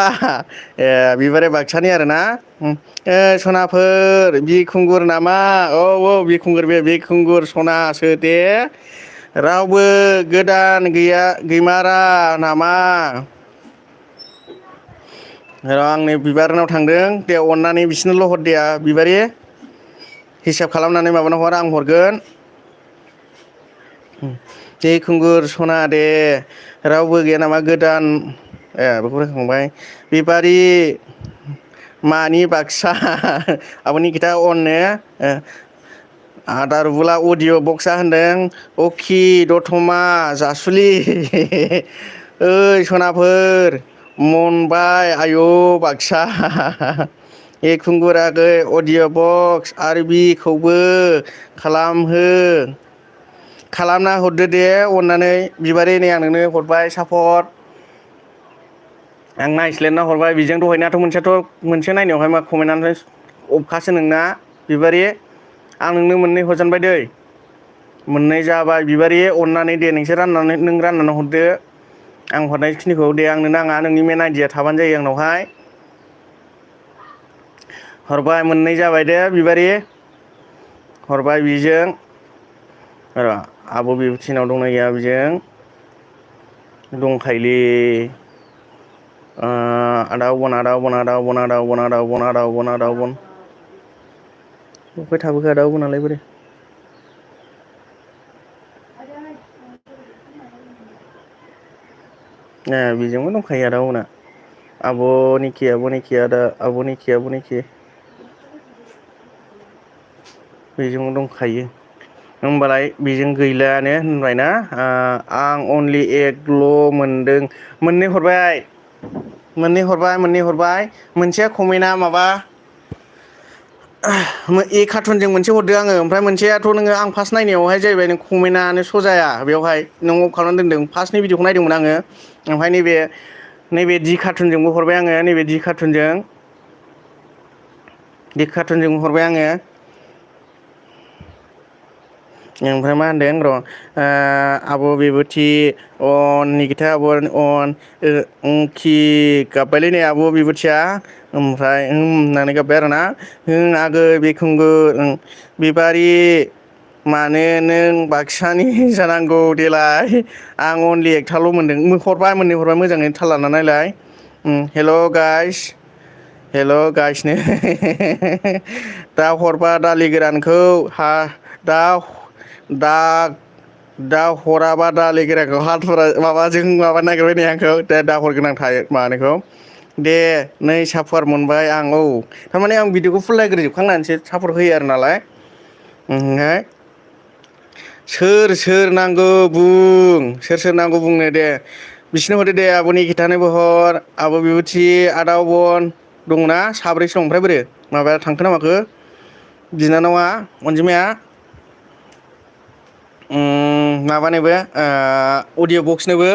ए बिबारि बाक्सानि आरोना सनाफोर बिखुंगुर नामा औ बिखुंगुर बिखुंगुर सनासो दे रावबो गोदान गैमारा नामा र' आं नै बिबारनाव थांदों दे अननानै बिसोरनोल' हरदे बिबारि हिसाब खालामनानै माबाना हर आं हरगोन बिखुंगुर सना दे रावबो गैया नामा गोदान बेखौ रायखांबाय बिबारि मानि बाक्सा आब'नि खोथा अननो आदा रुबुला अडिअ बक्सा होनदों अखि दतमा जासुलि ओइ सनाफोर मनबाय आयौ बाक्सा एखुंगुर आगै अडिअ बक्स आरो बिखौबो खालामना हरदो दे अननानै बिबारि नै आं नोंनो हरबाय सापर्ट आं नायस्लेटना हरबाय बेजों दहायनाथ' मोनसे नायनायावहाय मा कमेन्टआनो अफखासो नोंना बिबारि आं नोंनो मोननै हरजेनबाय दै मोननै जाबाय बिबारि अननानै दे नोंसोर राननानै हरदो आं हरनायखिनिखौ दे आंनो नाङा नोंनि मेन आइडिया थाबानो जायो आंनावहाय हरबाय मोननै जाबाय दे बिबारि हरबाय बिजों र' आब' बिबुथिनाव दंना गैया बिजों दंखायोलै आदा अबन अफाय थाबोखो आदा अबनालाय बोरो बेजोंबो दंखायो आदा अबना आब'निखि बेजोंबो दंखायो होमबालाय बेजों गैलानो होनबायना आं अनलि एकल' मोनदों मोननै हरबाय मोनसेया कमेन्टआ माबा कार्टुनजों मोनसे हरदो आङो ओमफ्राय मोनसेयाथ' नोङो आं फार्स्ट नायनायावहाय जाहैबाय नों कमेन्टआनो स' जाया बेवहाय नों अफ खालामनानै दोनदों फार्स्टनि भिडिअखौ नायदोंमोन आङो ओमफ्राय नैबे डि कार्टुनजोंबो हरबाय आङो नैबे डि कार्टुनजों बे कार्टुनजों हरबाय आङो। ओमफ्राय मा होनदों र' आब' बिबुथि अन निगिथा आब' अन खि गाबबायलै नै आब' बिबुथिया ओमफ्राय होननानै गाबबाय आरोना आगै बिखुंगुर बिबारि मानो नों बाक्सानि जानांगौ देलाय आं अनलि एकथाल' मोनदों हरबाय मोननै हरबाय मोजाङै थाल लाना नायलाय हेल' गाइस हेल' गाइसनो दा हरबा दालि गोरानखौ दा दा दा हराबा दालि गोरानखौ हाथुरा माबाजों माबा नागिरबाय नै आंखौ दा हरगोन आं थायो माबानायखौ दे नै साफार मोनबाय आं औ थारमाने आं भिडिअखौ फुल नायग्रोजोबखांनानैसो सापर्ट होयो आरो नालाय ओमफ्राय सोर सोर नांगौ बुं सोर सोर नांगौ बुंनो दे बिसिनो हरदो दे आब' निगिथानोबो हर आब' बिबुथि आदा अबन दंना साब्रैसो दं ओमफ्राय बोरो माबाया थांखो ना माखो बिनानावा अनजिमाया माबानोबो अडिय' बक्सनोबो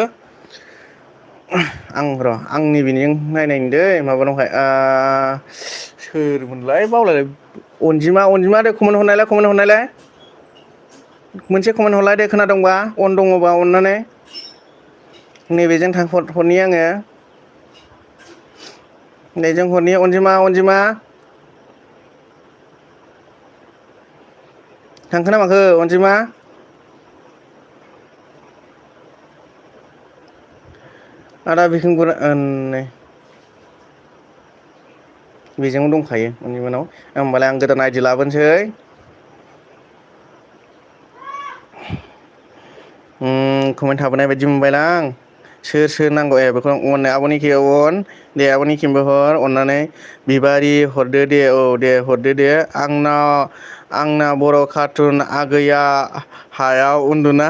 आं र' आंनि बेनिजों नायनायनि दै माबानावहाय सोरमोनलाय बावलाय अनजिमा दे कमेन्ट हरनायलाय मोनसे कमेन्ट हरलाय दे खोनादोंबा अन दङबा अननानै नैबेजों हरनि आङो नैजों हरनि अनजिमा थांखो ना माखो अनजिमा आदा बिखुंगुर नै बेजोंबो दंखायो अनजिमानाव होमबालाय आं गोदान आइडि लाबोनोसै कमेन्ट थाबोनाय बायदि मोनबायलां सोर सोर नांगौ बेखौ अन आब' निखि अन दे आब' निखिनोबो हर अननानै बिबारि हरदो दे औ दे हरदो दे आंना बर' कार्टुन आगैया हायाव उन्दुना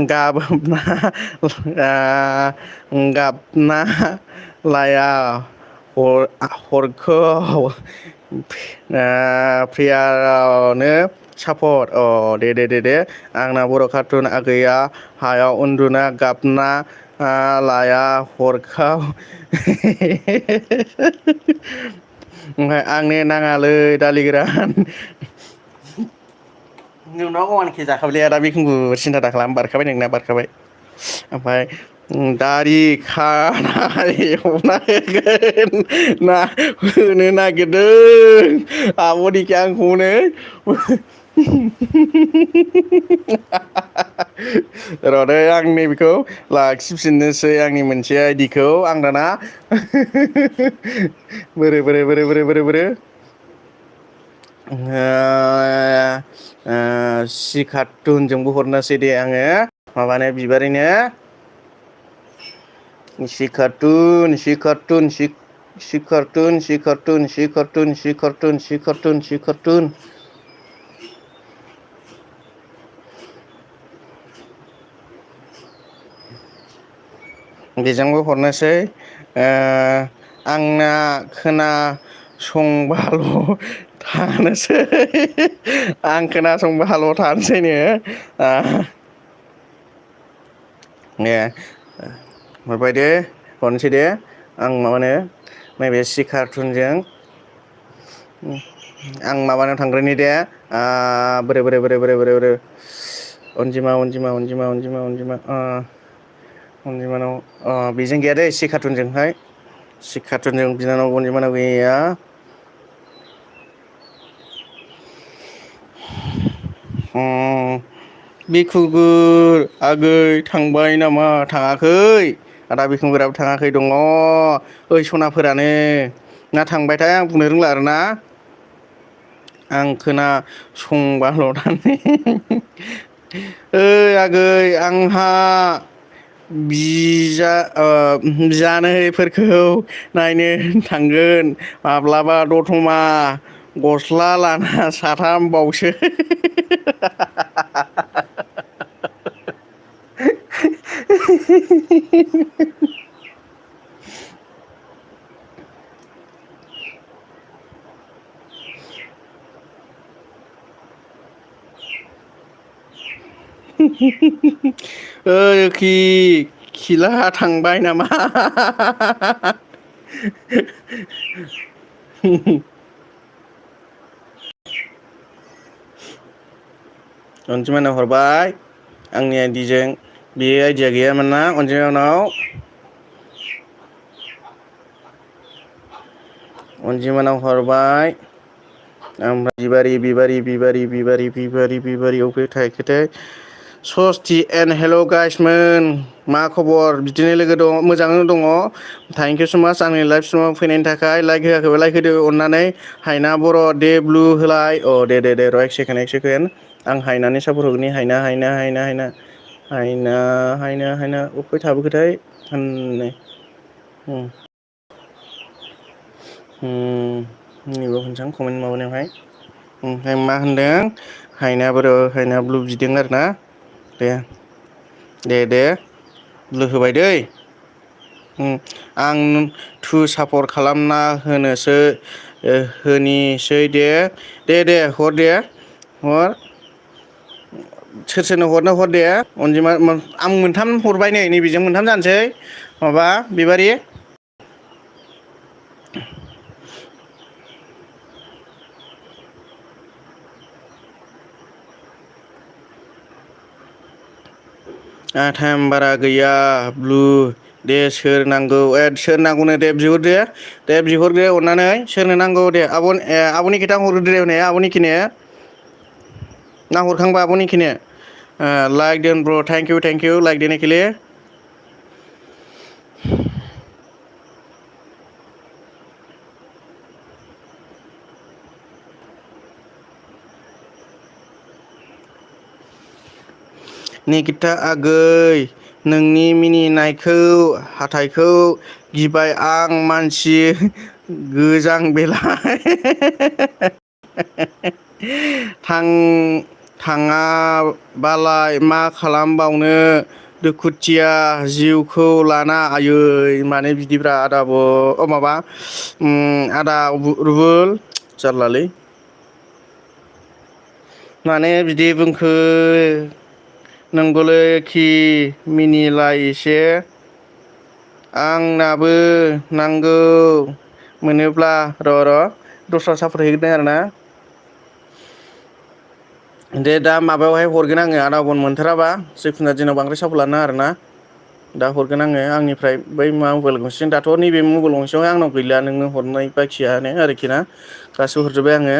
गाबना लाया हरखौ प्रियानो सापर्ट दे आंना बर' कार्टुन आगैया हायाव उन्दुना गाबना लाया हरखौ ओमफ्राय आंनो नाङालै दालि गोरान नोंनाव अनखि जाखाबायलै आदा बिखुंगुर सिन्था दाखालाम बारखाबाय नोंना बारखाबाय ओमफ्राय दारि खानाय एवना होगोन ना होनो नागिरदों आब' निखि आंखौनो र'दै आं नैबेखौ लाखिफिननोसै आंनि मोनसे आइडिखौ आं दाना बोरो सि कार्टुनजोंबो हरनोसै दे आङो माबानो बिबारिनो सि कारटुन बेजोंबो हरनोसै आंना खोनासंबाल' थानोसै आं खोनासंबाल' थानोसैनो दे हरबाय दे हरनोसै दे आं माबानो नैबे सि कार्टुनजों आं माबानाव थांग्रोनि दे बोरो अनजिमा अनजिमानाव बेजों गैया दे सि कार्टुनजोंहाय सि कार्टुनजों बिनानाव अनजिमानाव गैया बिखुंगुर आगै थांबाय नामा थाङाखै आदा बिखुंगुराबो थाङाखै दङ ओइ सनाफोरानो ना थांबायथाय आं बुंनो रोंला आरोना आं खोनासंबाल' थानो ओइ आगै आंहा बिजानैफोरखौ नायनो थांगोन माब्लाबा दतमा गस्ला लाना साथाम बावसो ओइ खिला थांबाय नामा अनजिमानो हरबाय आंनि आइडिजों बेयो आइडिया गैयामोन ना अनजिमानाव हरबाय ओमफ्राय बिबारि अबे थाइखोथाय सस्थि एन्ड हेल' गाइसमोन मा खबर बिदिनो लोगो दङ मोजाङैनो दङ थेंक इउ स' माच आंनि लाइभ स्ट्रिमाव फैनायनि थाखाय लाइक होआखैबा लाइक होदो अननानै हायना बर' दे ब्लु होलाय अ दे र' एक सेकेन्ड आं हायनानै सापर्ट होगोननि हायना अफाय थाबोखोथाय हनै नैबे होनसां कमेन्ट माबानायावहाय ओमफ्राय मा होनदों हायना ब्लु बिदों आरो ना दे ब्लु होबाय दै आं टु सापर्ट खालामना होनोसो होनिसै दे हर दे हर सोरनो हरनो हर दे अनजिमा आं मोनथाम हरबाय नैबेजों मोनथाम जानोसै माबा बिबारि टाइम बारा गैया ब्लु दे सोर नांगौ सोर नांगौनो दे बिहर दे अननानै सोरनो नांगौ दे आब'नि खोथा हरग्रोदो दे आब'निखिनो ना हरखांबा आब'निखिनो लाइक दोन ब्र थेंक इउ लाइक देने निकिता आगै नोंनि मिनिनायखौ हाथाइखौ गिबाय आं मानसि गोजां बेलाय थाङाबालाय मा खालामबावनो दुखुथिया जिउखौ लाना आयै माने बिदिब्रा आदा रुबुल जारलालै माने बिदि बुंखो नंगौलैखि मिनिलाय एसे आंनाबो नांगौ मोनोब्ला र' दस्रा सापर्ट हैग्रोदों आरोना दे दा माबायावहाय हरगोन आङो आदाबन मोनथाराबा जिखुनु दिनाव बांद्राय सापर्ट लानाङा आरोना दा हरगोन आङो आंनिफ्राय बै मबाइल गंसेजों दाथ' नैबे मबाइल गंसेयावहाय आंनाव गैला नोंनो हरनाय बाखियानो आरोखि ना गासिबो हरजोब्बाय आङो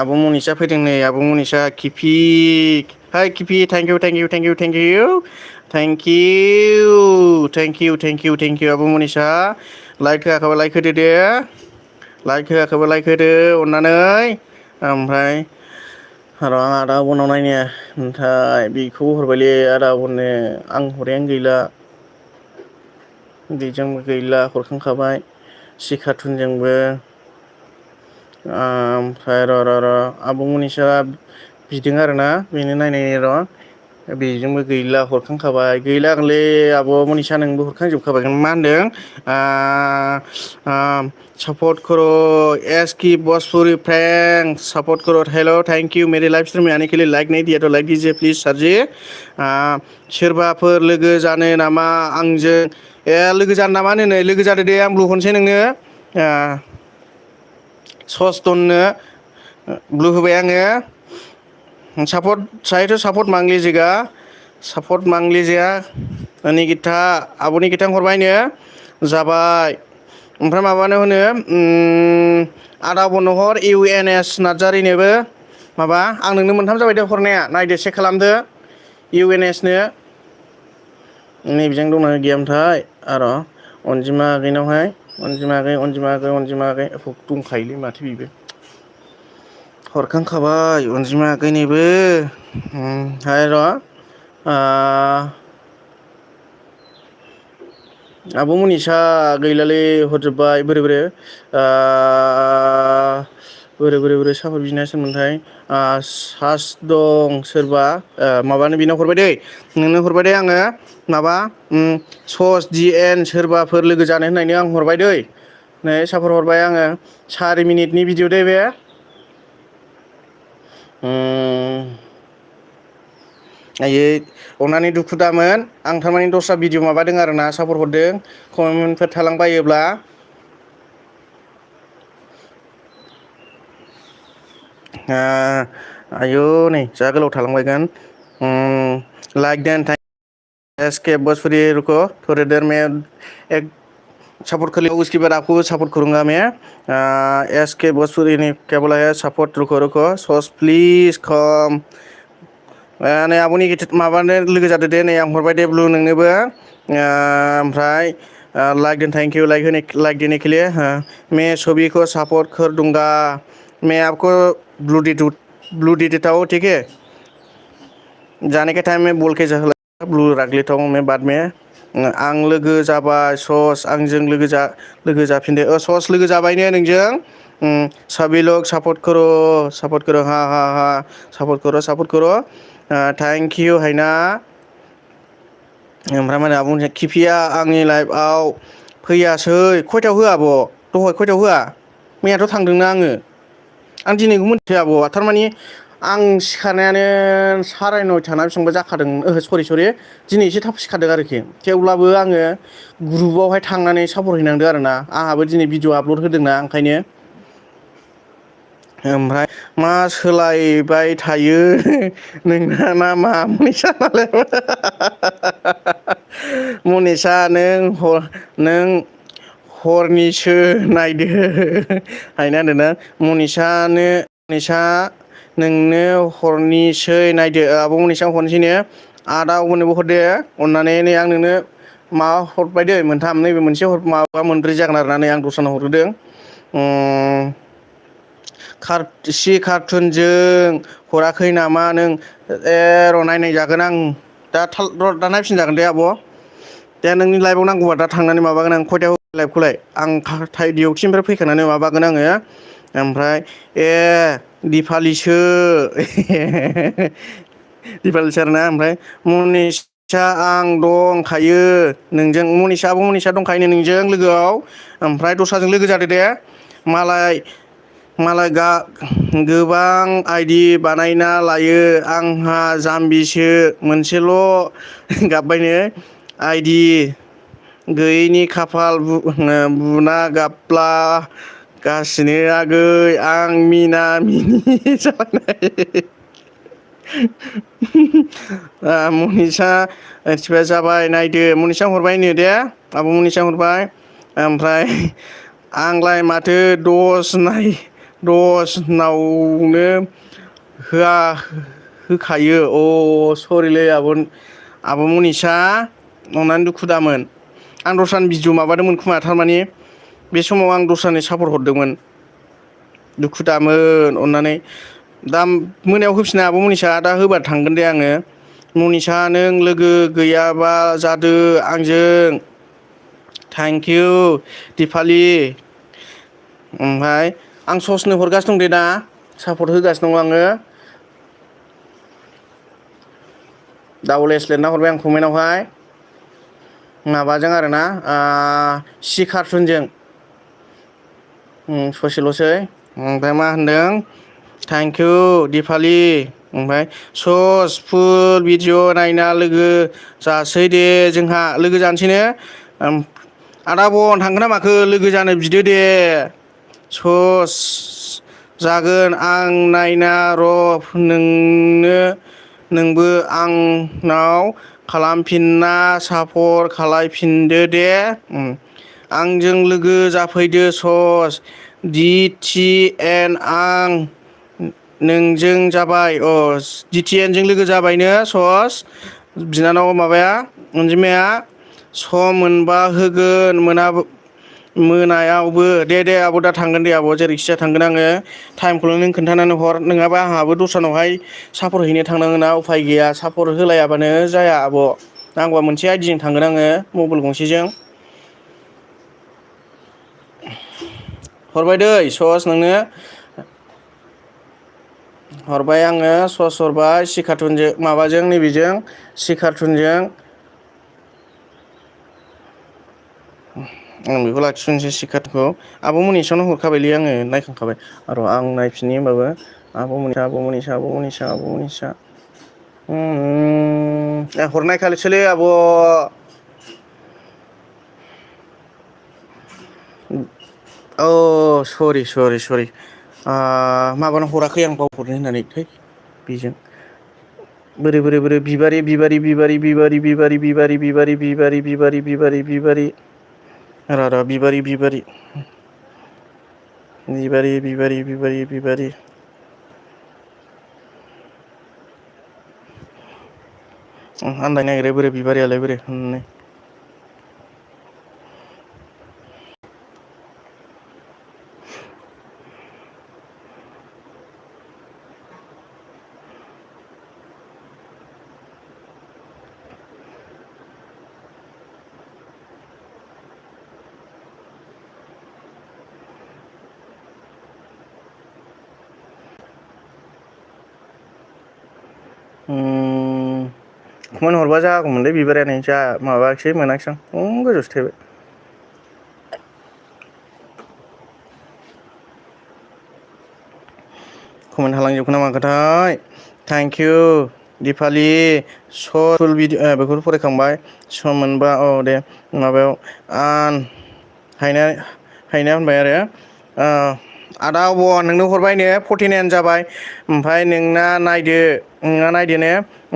आब' मनिसा फैदों नै आब' मनिसा किफि थेंक इउ आब' मनिसा लाइक होआखैबा लाइक होदो दे लाइक होदो अननानै ओमफ्राय र' आं आदा आब'नाव नायनि ओमफ्राय बेखौबो हरबायलै आदा आब'नो आं हरनायानो गैला बेजोंबो गैला हरखांखाबाय सि खाथुनजोंबो ओमफ्राय र' आब' मनिसा बिदों आरोना बेनो नायनायनि र' बेजोंबो गैला हरखांखाबाय गैला आंलै आब' मनिसा नोंबो हरखांजोबखाबाय मा होनदों सपर्ट कर' एस कि भोजपुरी फ्रेंक सपर्ट कर' हेल' थेंक इउ मेरे लाइव स्ट्रीम में आने के लिए लाइक नहीं दिया तो लाइक दीजिए प्लीज सर जी सोरबाफोर लोगो जानो नामा आंजों लोगो जानो नामा नै लोगो जादो दे आं ब्लु हरनोसै नोंनो ससदननो ब्लु होबाय आङो सापर्ट मांग लीजिएगा सापर्ट मांग लीजिएगा निकिता आब'नि खोथा हरबायनो जाबाय ओमफ्राय माबानो होनो आदा आब'नो हर UNS नार्जारिनोबो माबा आं नोंनो मोनथाम जाबाय दे हरनाया नायदो चेक खालामदो UNS नो नैबेजों दंना गैयामोनथाय अनजिमा आगैनावहाय अनजिमा आगै दंखायोलै माथो बेबो हरखांखाबाय अनजिमा आगैनिबो हाय र' आब' मनिसा गैलालै हरजोब्बाय बोरै सापर्ट बिनाया सोरमोनथाय सास दं सोरबा माबानो बिनाव हरबाय दै नोंनो हरबाय दे आङो माबा सस DN सोरबाफोर लोगो जानो होननायनि आं हरबाय दै नै सापर्ट हरबाय आङो 4 मिनिटनि भिडिअ दै बे आयै अननानै दुखु दामोन आं थारमाने दस्रा भिडिअ माबादों आरोना सापर्ट हरदों कमेन्टफोर थालांबायोब्ला आयु नै जा गोलाव थालांबायगोन लाइक देन एसके भोजपुरी रुको थोड़ी देर में एक सपोर्ट कर लिया उसके बाद आपको सपोर्ट करूंगा मैं एस के भोजपुरी ने क्या बोला है सपोर्ट रुको रुको सॉस प्लीज कम नै आब'नि माबानो लोगो जादो दे नै आं हरबाय दे ब्लू नोंनोबो ओमफ्राय लाइक देन थैंक यू लाइक देने के लिए मैं सभी को सपोर्ट कर दूंगा मैं आपको ब्लू दे देता हूँ ठीक है जाने के टाइम में बोल के ब्लू रख लेता हूँ मैं बाद में आं लोगो जाबाय सस आंजों लोगो जाफिनदो सस लोगो जाबायनो नोंजों सभी लोग सपोर्ट करो हा हा हा सपोर्ट करो थैंक यू हायना ओमफ्राय मा होनो आब' किपिया आंनि लाइफआव फैयासै खयथायाव होआ आब' दहाय खयथायाव होआ मैयाथ' थांदोंना आङो आं दिनैखौ मिथिया आब' थारमानि आं सिखारनायानो 9:30 ना बेसेबांबा जाखादों सरि दिनै एसे थाब सिखारदों आरोखि थेवब्लाबो आङो ग्रुपावहाय थांनानै सापर्ट हैनांदों आरोना आंहाबो दिनै भिडिअ आपल'ड होदोंना ओंखायनो ओमफ्राय मा सोलायबाय थायो नोंना नामा मनिसा नालाय मनिसा नों हरनिसो नायदो हायना होनदोंना मनिसा नोंनो हरनिसै नायदो आब' मनिसा हरनिसैनो आदा अबनोबो हरदो अननानै नै आं नोंनो माबा हरबाय दै मोनथाम नैबे मोनसे माबा मोनब्रै जागोन आरोना नै आं दस्रानो हरग्रोदों कार्टुनजों हराखै नामा नों र' नायनाय जागोन आं दा नायफिनजागोन दे आब' दे नोंनि लाइभआव नांगौबा दा थांनानै माबागोन आं खयथायाव लाइभखौलाय आं डिउटिनिफ्राय फैखानानै माबागोन आङो ओमफ्राय दिपालिसो दिपालिसो आरोना ओमफ्राय मनिसा आं दंखायो नोंजों मनिसा दंखायो नोंजों लोगोआव ओमफ्राय दस्राजों लोगो जादो दे मालाय गोबां आइडि बानायना लायो आंहा जाम्बिसो मोनसेल' गाबबायनो आइडि गैयिनि खाफाल बुना गाबफ्ला गासिनो आगै आं मिना मिनि जानाय मनिसा एक्सपायार जाबाय नायदो मनिसा हरबाय नो दे आब' मनिसा हरबाय ओमफ्राय आंलाय माथो दसनावनो होखायो सरिलै आब' मनिसा अननानै दुखु दामोन आं दस्रानि भिडिअ माबादोंमोन खोमा थारमानि बे समाव आं दस्रानि सापर्ट हरदोंमोन दुखु दामोन अननानै दा मोनायाव होफिना आब' मनिसा दा होबा थांगोन दे आङो मनिसा नों लोगो गैयाबा जादो आंजों थेंक इउ दिपालि ओमफ्राय आं ससनो हरगासिनो दं दे दा सापर्ट होगासिनो दं आङो डाबल एस लिरना हरबाय आं कमेन्टआवहाय माबाजों आरोना सि कार्टुनजों ससेल'सै ओमफ्राय मा होनदों थेंक इउ दिपालि ओमफ्राय सस फुल भिडिअ नायना लोगो जासै दे जोंहा लोगो जानोसैनो आदा बन थांगोन ना माखो लोगो जानो बिदो दे सस जागोन आं नायना नोंबो आंनाव खालामफिनना सापर्ट खालायफिनदो दे आंजों लोगो जाफैदो सस DTN आं नोंजों जाबाय DTN जों लोगो जाबायनो सस बिनानाव माबाया अनजिमाया सम मोनबा होगोन मोनायावबो दे आब' दा थांगोन दे आब' जेरैखि जाया थांगोन आङो टाइमखौल' नों खोन्थानानै हर नङाबा आंहाबो दस्रानावहाय सापर्ट हैनो थांनांगोन ना उफाय गैया सापर्ट होलायाबानो जाया आब' नांगौबा मोनसे आइडिजों थांगोन आङो मबाइल गंसेजों हरबाय दै सस नोंनो हरबाय आङो सस हरबाय सि कार्टुनजों माबाजों नैबेजों सि कार्टुनजों आं बेखौ लाखिफिनसै सि कार्टुनखौ आब' मनिसानो हरखाबायलै आङो नायखांखाबाय र' आं नायफिननि होमबाबो आब' मनिसा हरनायखासैलै आब' सरि माबानो हराखै आं बावहरनो होननानै थै बेजों बोरै बिबारि बिबारि बिबारि बिबारि बिबारि बिबारि बिबारि बिबारि बिबारि बिबारि बिबारि र बिबारि बिबारि बिबारि बिबारि बिबारि बिबारि आन्दायनो नागिरो बोरै बिबारियालाय बोरै होननानै कमेन्ट हरबा जागौमोनलै बिबारियानो जा माबाखिसै मोनाखिसै आं गोजौसो थाबाय कमेन्ट थालांजोबखो ना माखोथाय थेंकिउ दिपालि फुल भिडिअ बेखौ फरायखांबाय सम मोनबा औ दे माबायाव हायना होनबाय आरो आदा अबाव नोंनो हरबाय नो 49 जाबाय ओमफ्राय नोंना नायदो ने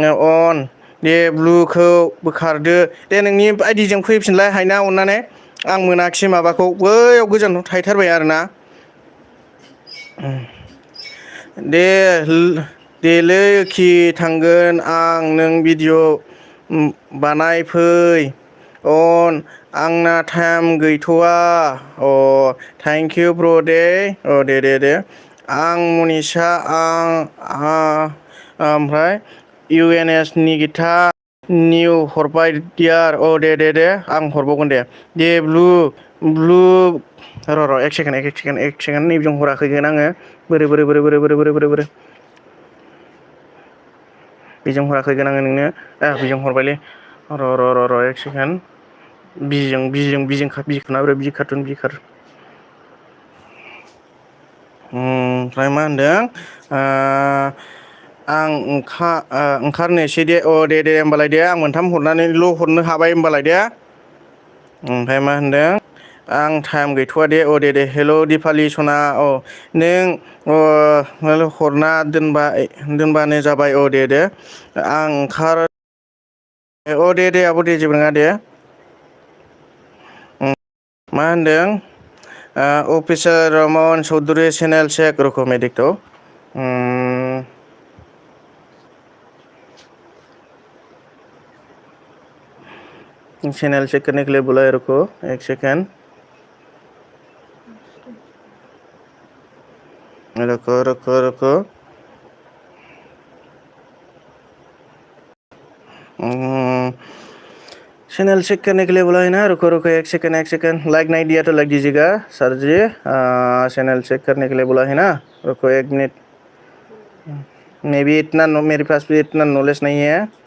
अन दे ब्लुखौ बोखारदो दे नोंनि आइडिजों फैफिनलाय हायना अननानै आं मोनाखिसै माबाखौ बैयाव गोजानाव थाहैथारबाय आरोना देलै खि थांगोन आं नों भिडिअ बानायफै अन आंना टाइम गैथ'वा अ थेंकिउ ब्र दे अ दे आं मनिसा ओमफ्राय इउएनएस निगिथा निउ हरबाय दियार औ दे आं हरबावगोन दे ब्लु र एक सेकेन्ड नैबेजों हराखैगोन आङो बोरै बेजों हराखैगोन आङो नोंनो बेजों हरबायलै र एक सेकेन्ड बि खारटुन ओमफ्राय मा होनदों आं ओंखारनोसै दे अ दे होमबालाय दे आं मोनथाम हरनानैल' हरनो हाबाय होमबालाय दे ओमफ्राय मा होनदों आं टाइम गैथ'वा दे अ दे हेल' दिपालि सना अ नों हरना दोनबानो जाबाय औ दे आं दे आब' दे जेबो नङा दे मा होनदों अफिसार रमन चौधुरि चेनेल चेक रकमेडिक्ट चैनल चेक करने के लिए बोला है रुको एक सेकेंड रुको चैनल चेक करने के लिए बोला है ना रुको एक सेकेंड लाइक नहीं दिया तो लाइक दीजिएगा सर जी चैनल चेक करने के लिए बोला है ना रुको एक मिनट मे भी मेरे पास भी इतना नॉलेज नहीं है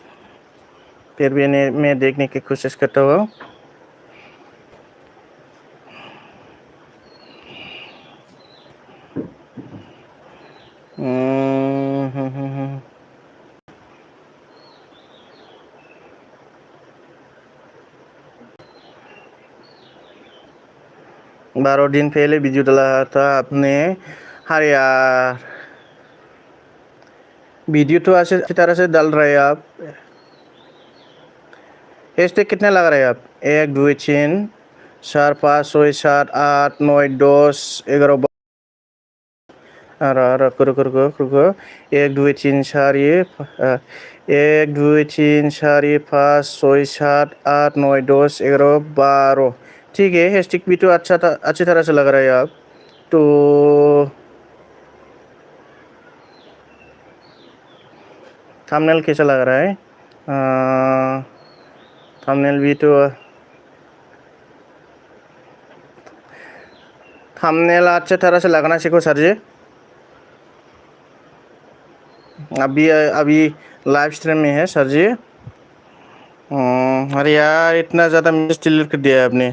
फिर भी मैं देखने की कोशिश करता हूँ बारह दिन पहले वीडियो डाला था आपने अरे यार वीडियो तो अच्छी तरह से डाल रहे हैं आप हैशटैग कितने लगा रहे हैं आप 1 2 3 4 5 6 7 8 9 10 11 रुको 1 2 3 4 1 2 3 4 5 6 7 8 9 10 11 12 ठीक है हैशटैग भी तो अच्छी तरह से लगा रहे हैं आप तो थंबनेल कैसा लग रहा है थंबनेल भी तो थंबनेल अच्छी तरह से लगाना सीखो सर जी अभी लाइव स्ट्रीम में है सर जी अरे यार इतना ज़्यादा मैसेज डिलीट कर दिया है आपने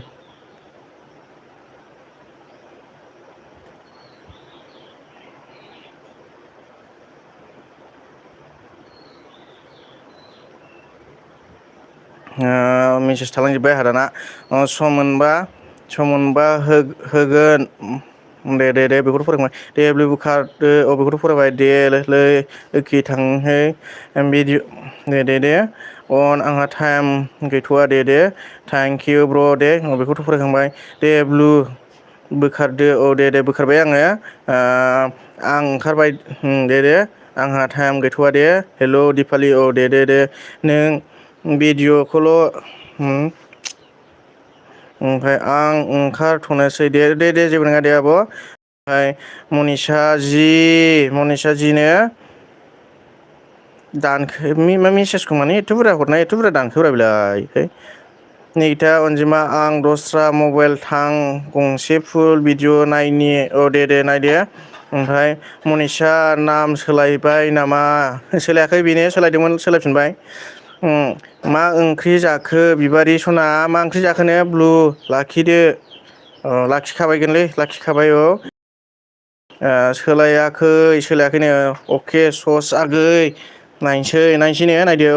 मेसेज थालांजोब्बाय आंहा दाना सम मोनबा होगोन दे बेखौथ' फरायखांबाय दे ब्लु बुखारदो बेखौथ' फरायबाय दे लै ओखि थांहै भिडिअ दे अन आंहा टाइम गैथ'वा दे थेंक इउ ब्र दे बेखौथ' फरायखांबाय दे ब्लु बोखारदो दे बोखारबाय आङो आं ओंखारबाय दे आंहा टाइम गैथ'वा दे हेल' दिपालि दे नों भिडिअखौल' ओमफ्राय आं ओंखारथ'नोसै दे जेबो नङा दे आब' ओमफ्राय मनिसा जिनो दानखो मेसेजखौ माने एथ' बुरजा हरनाय एथ' बुरजा दानखोब्रा बेलाय निकिता अनजिमा आं दस्रा मबाइल थां गंसे फुल भिडिअ नायनि दे नायदो ओमफ्राय मनिसा नाम सोलायबाय नामा सोलायाखै बेनो सोलायदोंमोन सोलायफिनबाय मा ओंख्रि जाखो बिबारि सना मा ओंख्रि जाखोनो ब्लु लाखिदो लाखिखाबायगोनलै लाखिखाबाय सोलायाखैनो अके सस आगै नायनोसै ने नायदो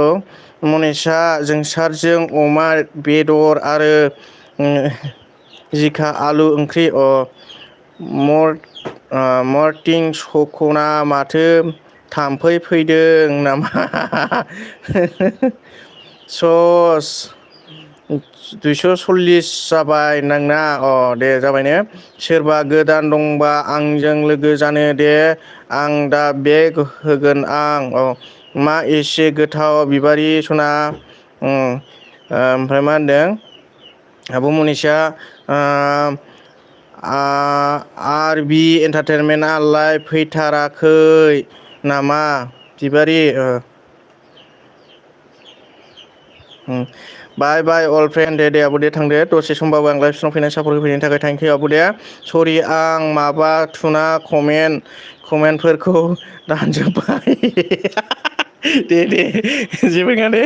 मनिसा जोंसारजों अमा बेदर आरो जिखा आलु ओंख्रि मर्टिं सखना माथो थाम्फै फैदों नामा सस 240 जाबाय नोंना दे जाबाय ने सोरबा गोदान दंबा आंजों लोगो जानो दे आं दा बेग होगोन आं मा एसे गोथाव बिबारि सना ओमफ्राय मा होनदों आब' मनिसा आरबि एन्टारटेनमेन्टआलाय फैथाराखै नामा बिबारि बाय अल फ्रेन्ड दे आब' दे थांदो दसे समबाबो आं लाइभ स्ट्रिमाव फैनानै सापर्ट होफैनायनि थाखाय थेंक इउ आब' दे सरि आं माबा थुना कमेन्टफोरखौ दानजोब्बाय दे जेबो नङा दे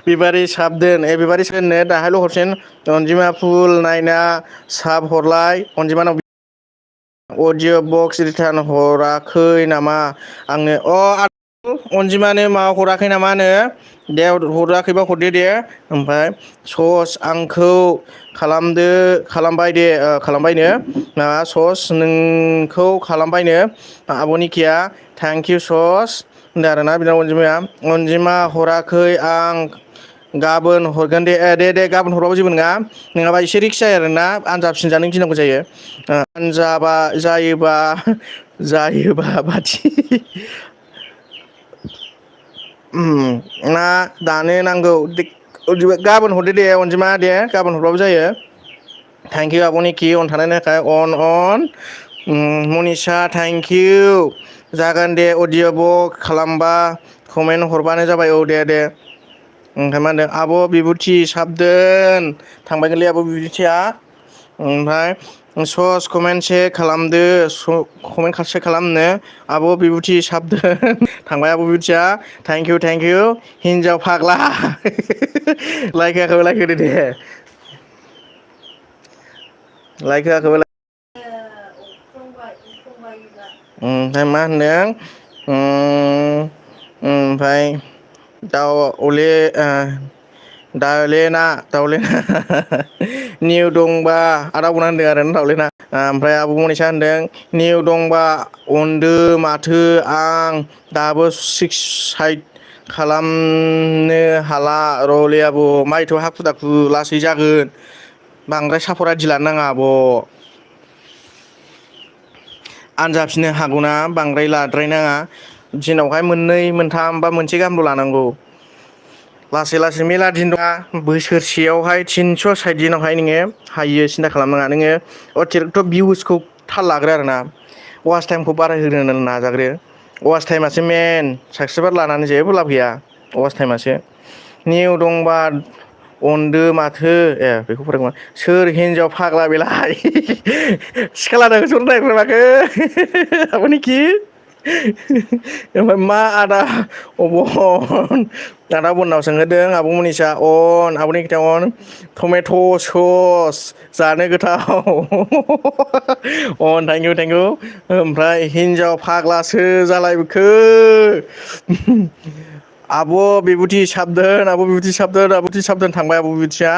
बिबारि साबदोन बिबारि साबदोननो दाहायल' हरसिन अनजिमा फुल नायना साब हरलाय अनजिमानाव अडिअ बक्स रिटार्न हराखै नामा आंनो अनजिमानो माबा हराखै नामा नो दे हराखैबा हरदो दे ओमफ्राय सस आंखौ खालामबायनो माबा सस नोंखौ खालामबायनो आब'निकिया थेंक इउ सस होनदों आरोना बिनाव अनजिमा हराखै आं गाबोन हरगोन दे गाबोन हराबो जेबो नङा नङाबा एसे रिक्स जायो आरोना आनजाफिनजानो गिनांगौ जायो आनजाबा जायोबा बाथि ना दानो नांगौ गाबोन हरदो दे अनजिमा दे गाबोन हरबाबो जायो थेंक इउ आब'निकि अन थानायनि थाखाय अन मनिसा थेंक इउ जागोन दे अडिअ बुक खालामबा कमेन्ट हरबानो जाबाय दे ओमफ्राय मा होनदों आब' बिबुथि साबदोन थांबायगोनलै आब' बिबुथिया ओमफ्राय सस कमेन्ट से खालामदो कमेन्ट से खालामनो आब' बिबुथि साबदोन थांबाय आब' बिबुथिया थेंक इउ हिन्जाव फाग्ला लाइक होदो दे लाइक होआखैबा ओमफ्राय मा होनदों ओमफ्राय दाउलेना निउ दंबा आदा बुंना होनदों आरो ना दाउलेना ओमफ्राय आब' मनिसा होनदों निउ दंबा अनदो माथो आं दाबो साइड खालामनो हाला रलै आब' मा एथ' हाखु दाखु लासै जागोन बांद्राय सापर्ट आदि लानो नाङा आब' आनजाफिननो हागौना बांद्राय लाद्रायनाङा दिनावहाय मोननै मोनथाम बा मोनसे गाहामल' लानांगौ लासै मेला दिन नङा बोसोरसेयावहाय 360 दिनावहाय नोङो हायो सिन्था खालामनाङा नोङो अतिरिक्त भिउसखौ थाल लाग्रो आरोना वाच टाइमखौ बाराय होनो नाजाग्रो वाच टाइमासो मेन साबसक्राइबार लानानै जेबो लाब गैया वाच टाइमासो निउ दंबा अनदो माथो बेखौ फरायगौमोन सोर हिनजाव फाग्ला बेलाय सिखा लादाय होसोहरनो नागिरदों माथो आब'निखि ओमफ्राय मा आदा आदा बननाव सोंहरदों आब' मनिसा अन आब'नि खोथाया अन टमेट' सस जानो गोथाव अन थेंक इउ ओमफ्राय हिनजाव फाग्लासो जालायखो आब' बिबुथि साबदोन थांबाय आब' बिबुथिया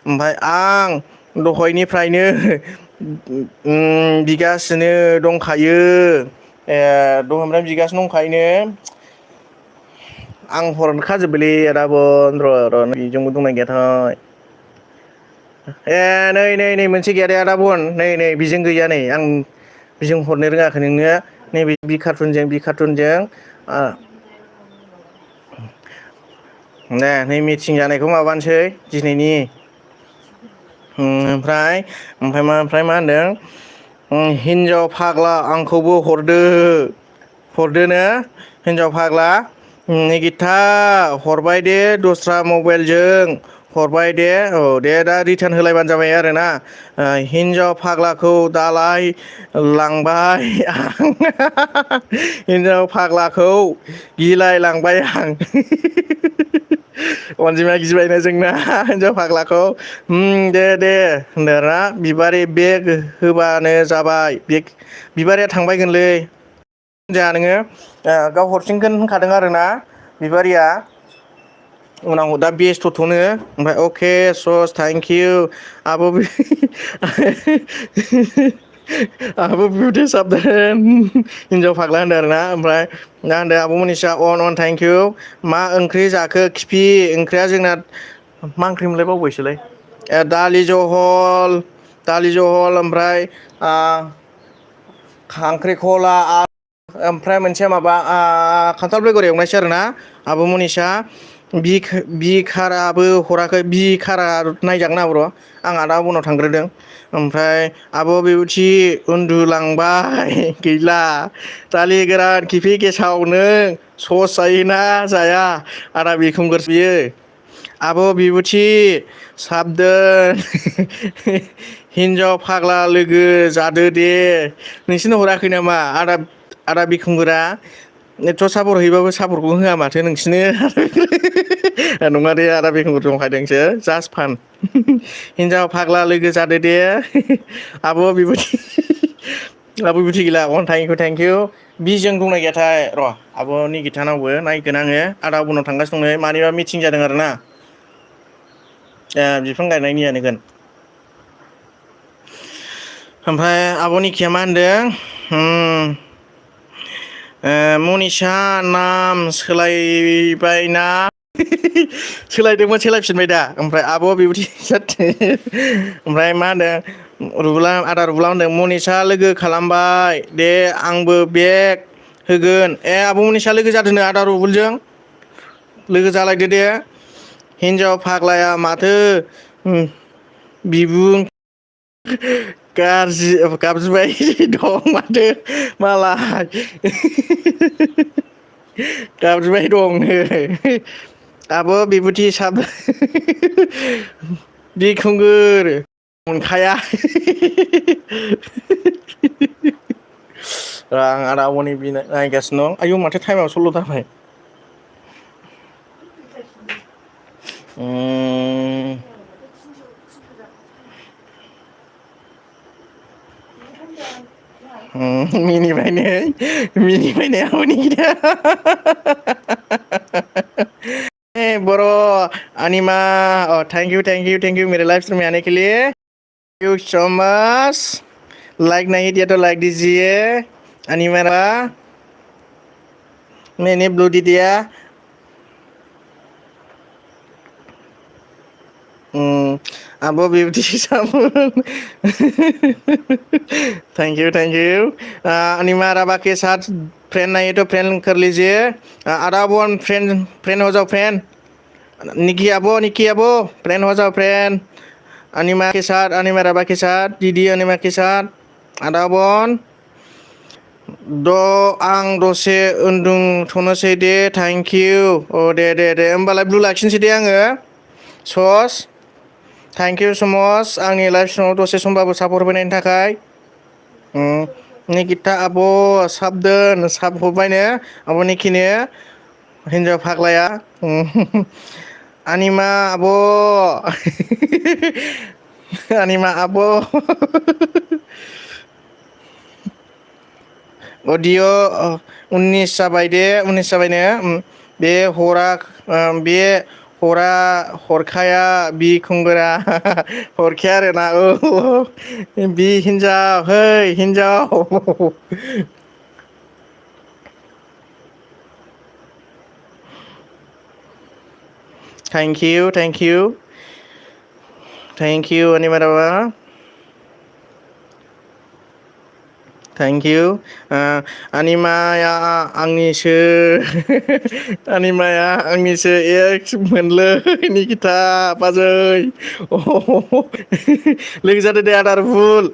ओमफ्राय आं दहायनिफ्रायनो बिगासिनो दंखायो ओमफ्राय बिगासिनो दंखायोनो आं हरखाजोबबायलै आदा बुन र' बेजोंबो दंना गैयाथाय नै मोनसे गैया दे आदा बुन नै बेजों गैया नै आं बेजों हरनो रोङाखै नोंनो नैबे बि कार्टुनजों नै मिटिं जानायखौ माबानोसै दिनैनि ओमफ्राय मा होनदों हिनजाव फाग्ला आंखौबो हरदोनो हिनजाव फाग्ला निगिथा हरबाय दे दस्रा मबाइलजों हरबाय दे दे दा रिटार्न होलायबानो जाबाय आरोना हिनजाव फाग्लाखौ दालाय लांबाय आं हिनजाव फाग्लाखौ गिलाय लांबाय आं अनजिमाया गिबायनो जोंना हिनजाव फाग्लाखौ दे होनदोरा बिबारि बेग होबानो जाबाय बेग बिबारिया थांबायगोनलै जाया नोङो गाव हरफिनगोन होनखादों आरोना बिबारिया उनाव दा बेस्थ'थ'नो ओमफ्राय अके सस थेंकिउ आब' आब' बिउटि साबधान हिनजाव फाग्ला होनदों आरोना ओमफ्राय दा होनदो आब' मनिसा अन थेंकिउ मा ओंख्रि जाखो खिफि ओंख्रिया जोंना मा ओंख्रिमोनलाय बावबायसोलाय दालि जहल ओमफ्राय खांख्रिखला ओमफ्राय मोनसे माबा खान्थाल बेगर एवनायसै आरोना आब' मनिसा बिखाराबो हराखै बिखारा नायजागोन ना र' आं आदा उनाव थांग्रोदों ओमफ्राय आब' बिउथि उन्दुलांबाय गैला दालि गोरान खिफि गेसाव नों सस जायोना जाया आदा बिखुंगुरसो बियो आब' बिबुथि साबदोन हिनजाव फाग्ला लोगो जादो दे नोंसिनो हराखै नामा आदा बिखुंगुरा एथ' सापर हैबाबो सापरखौ होआ माथो नोंसिनो नङा दे आदा बिखुंगुर जंखायदोंसो जास्ट फान हिनजाव फाग्ला लोगो जादो दे आब' बिबुथि गैला अन थेंकिउ बिजों दंना गैयाथाय र' आब'नि गिथानावबो नायगोन आङो आदा उनाव थांगासिनो दङ मानिबा मिथिं जादों आरोना बिफां गायनायनियानो ओमफ्राय आब' निखिया मा होनदों मनिसा नाम सोलायबायना सोलायदोंमोन सोलायफिनबाय दा ओमफ्राय आब' बिबुथि ओमफ्राय मा होनदों आदा रुबला होनदों मनिसा लोगो खालामबाय दे आंबो बेग होगोन आब' मनिसा लोगो जादोंनो आदा रुबुलजों लोगो जालायदो दे हिनजाव फाग्लाया माथो बिबुं गाबज्रिबाय दं माथो मालाय गाबज्रिबाय दंनो आब' बिबुथि बिखुंगुर मोनखाया आं आदा आब'नि नायगासिनो दं आयौ माथो टाइमाव 16 जाबाय मिनिबाय आब'नि गिदा बर' अनिमा थैंक यू मेरे लाइफ स्ट्रीम में आने के लिए thank you so much like नहीं दिया तो लाइक दीजिए अनिमा मैंने ब्लू दी दिया आब' बिबुथि साबुन थैंक यू अनिमा राबा के साथ फ्रेंड नहीं तो फ्रेंड कर लीजिए आधा वन फ्रेंड हो जाओ फ्रेंड निकी आबो फ्रेंड हो जाओ फ्रेंड अनिमा के साथ अनिमा राबा के साथ दीदी अनिमा के साथ आधा वन आं दसे उन्दुथ'नोसै दे थेंक इउ दे होमबालाय ब्लु लाखिनोसै दे आङो सस थेंक इउ स मच आंनि लाइफ स्ट्रिमाव दसे समबाबो सापर्ट होनायनि थाखाय निकिता आब' साब हरबायनो आब' निकिनो हिनजाव फाग्लाया अनिमा आब' अडिअ' 19 जाबायनो बे हरा हरखाया बिखुंगुरा हरखाया आरोना औ बि हिन्जाव है हिन्जाव थेंक इउ अनिमारावा थेंक इउ आनिमाया आंनिसो आनिमाया आंनिसो एक्स मोनलै निकिता बाजै लोगो जादो दे आदार बुल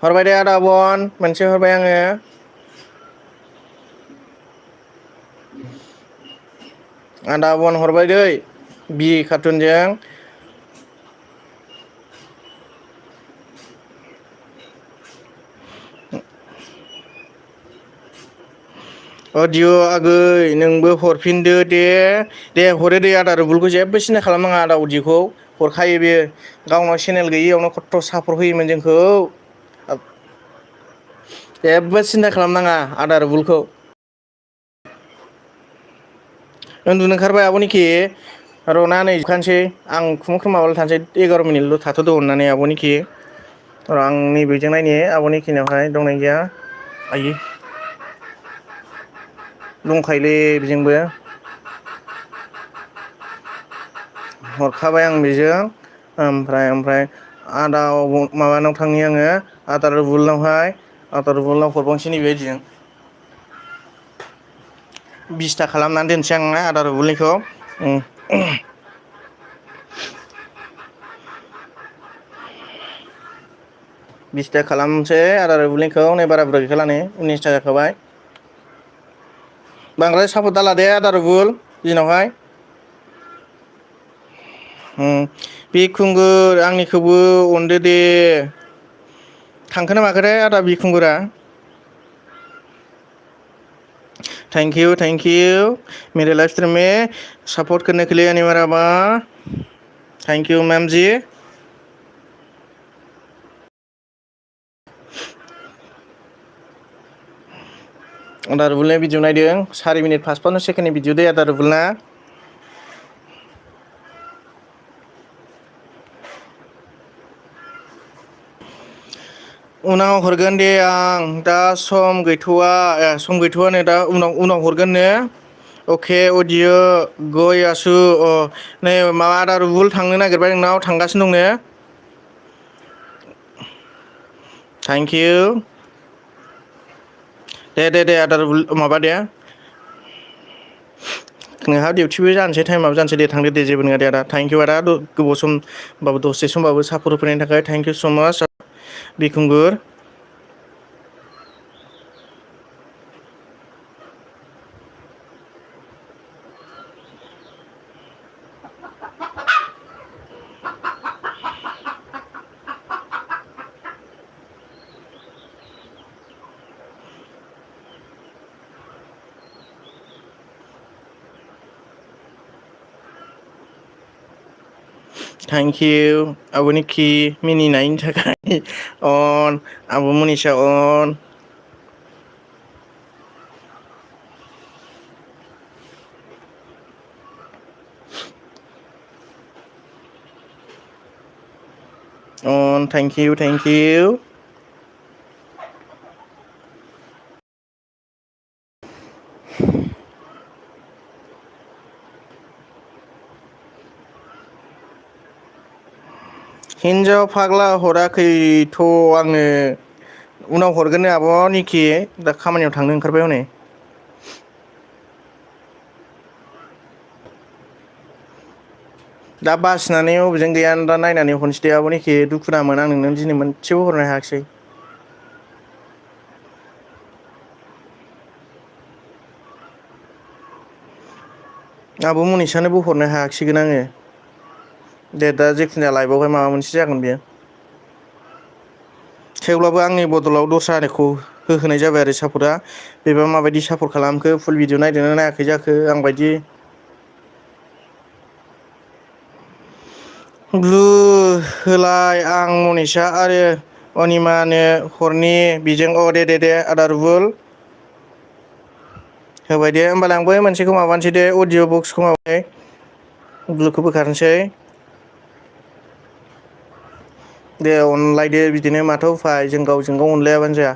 हरबाय दे आदा बन मोनसे हरबाय आङो आदा बन हरबाय दै बि कार्टुनजों अदिअ आगै नोंबो हरफिनदो दे हरो दे आदा रुबुलखौ जेबो सिन्था खालामनाङा आदा अदिखौ हरखायो बेयो गावनाव चेनेल गैयियावनो खथ्थ' सापर्ट होयोमोन जोंखौ जेबो सिन्था खालामनाङा आदा रुबुलखौ उन्दुनो ओंखारबाय आब'निखि र'ना नै जोबखानोसै आं खुनु माबाल' थानोसै 11 मिनिटल' थाथ'द' अननानै आब'निखि र' आं नैबेजों नायनि आब'निखिनियावहाय दंना गैया आइयै दंखायोलै बेजोंबो हरखाबाय आं बेजों ओमफ्राय आदा माबानाव थांनि आङो आदा रुबुलनावहाय आदा रुबुलनाव हरबावनोसै नैबेबायदिजों 20ता खालामनानै दोनसै आं ना आदा रुबुलनिखौ 20ता खालामसै आदा रुबुलनिखौ नै बारा बुरजा गैखाला नै 19ता जाखाबाय बांद्राय सापर्ट दाला दे आदा रुबुल दिनावहाय बिखुंगुर आंनिखौबो अनदो दे थांखोना माखोथाय आदा बिखुंगुरा थैंक यू मेरे लाइव स्ट्रीम में सपोर्ट करने के लिए अनिवार्य थैंक यू मैम जी आदा रुबुलनि भिडिअ नायदों 4 मिनिट 55 सेकेन्डनि भिडिअ दे आदा रुबुलना उनाव हरगोन दे आं दा सम गैथ'वा नै दा उनाव हरगोन ने अके अदिअ गय आसु नै माबा आदा रुबुल थांनो नागिरबाय नोंनाव थांगासिनो दं ने थेंक इउ दे आदा रुबुल माबा दे नोंहा डिउटिबो जानोसै टाइमाबो जानोसै दे थांदो दे जेबो नङा दे आदा थेंक इउ आदा गोबाव समबाबो दसे समबाबो सापर्ट होफैनायनि थाखाय थेंक इउ स' माच बिखुंगुर थेंक इउ आब'निखि मिनिनायनि थाखाय अन आब' मनिसा अन थेंक इउ हिन्जाव फाग्ला हराखैथ' आङो उनाव हरगोन नो आब'निखि दा खामानियाव थांनो ओंखारबाय हनै दा बासिनानै अबेजों गैया दा नायनानै हरनोसै दे आब'निखि दुखु दामोन आं नोंनो दिनै मोनसेबो हरनो हायाखिसै आब' मनिसानोबो हरनो हायाखिसैगोन आङो दे दा जेखुनु जाया लाइभआवहाय माबा मोनसे जागोन बेयो थेवब्लाबो आंनि बदलाव दस्राखौ होहोनाय जाबाय आरो सापर्टआ बेबा माबायदि सापर्ट खालामखो फुल भिडिअ नायदोंना नायाखै जाखो आंबायदि ब्लु होलाय आं मनिसा आरो अनिमानो हरनि बिजों दे आदा रुबुल होबाय दे होमबालाय आं बै मोनसेखौ माबानोसै दे अडिअ बक्सखौ माबाय ब्लुखौ बोखारनोसै दे अनलायदो बिदिनो माथो उफाय जों गावजों गाव अनलायाबानो जाया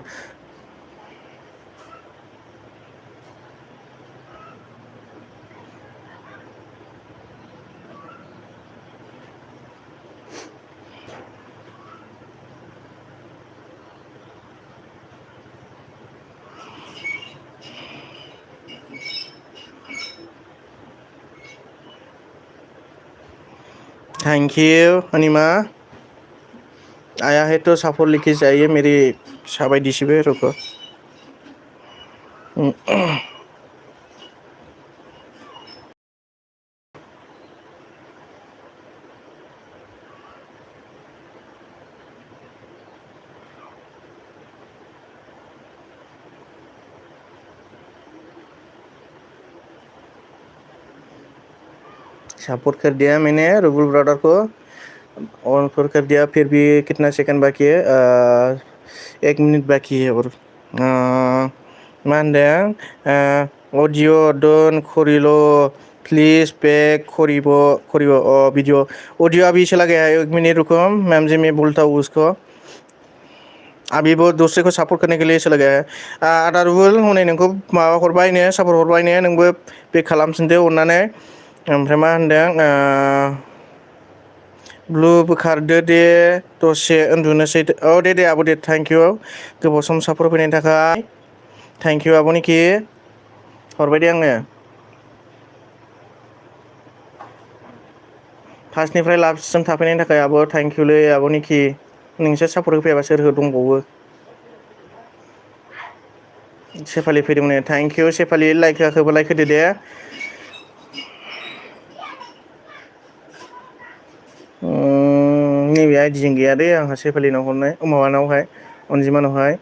थैंक यू अनिमा आया है तो सपोर्ट लिखी चाहिए मेरी साबाय दिसिबो रुको सपोर्ट कर दिया मैंने रुबुल ब्रदर को ऑन कर दिया फिर भी कितना सेकंड बाकी है 1 मिनट बाकी है और मा होनदों अडिअ डन करिल प्लीज बैक करिब वीडियो ऑडियो अभी चला गया है 1 मिनट रुको मैम जी मैं बोलता हूँ उसको अभी वो दूसरे को सपोर्ट करने के लिए चला गया है आदा रुबुल हनै नोंखौ माबा हरबाय ने सपोर्ट हरबाय ने नोंबो पे खालामफिनदो अननानै ओमफ्राय मा होनदों ब्लु बोखारदो दे दसे उन्दुनोसै औ दे आब' दे थेंक इउ गोबाव सम सापर्ट फैनायनि थाखाय थेंक इउ आब'निखि हरबाय दे आङो फार्स्टनिफ्राय लास्टसिम थाफैनायनि थाखाय आब' थेंक इउलै आब'निखि नोंसोर सापर्ट होफैयाबा सोर दंबावो सेफालि फैदोंमोन थेंक इउ सेफालि लाइक होआखैबा लाइक होदो दे नैबे आइडिजों गैया दे आंहा सेफालिनाव हरनाय माबानावहाय अनजिमानावहाय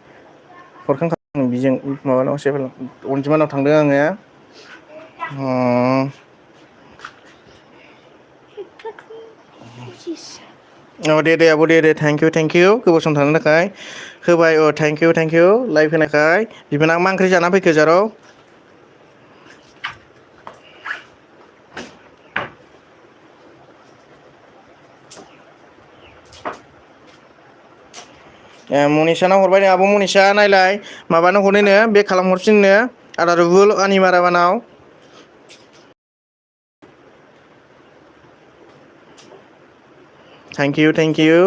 हरखांखादों बिजों माबानाव अनजिमानाव थांदों आङो औ दे आब' दे थेंक इउ गोबाव सम थानो थाखाय होबाय थेंक इउ लाइभ होनायखाय बिबोनां मा ओंख्रि जाना फैखो जारौ मनिसानाव हरबाय आब' मनिसा नायलाय माबानो हरनोनो बेक खालामहरफिननो आदा रुबुल अनिमा राभानाव थैंक यू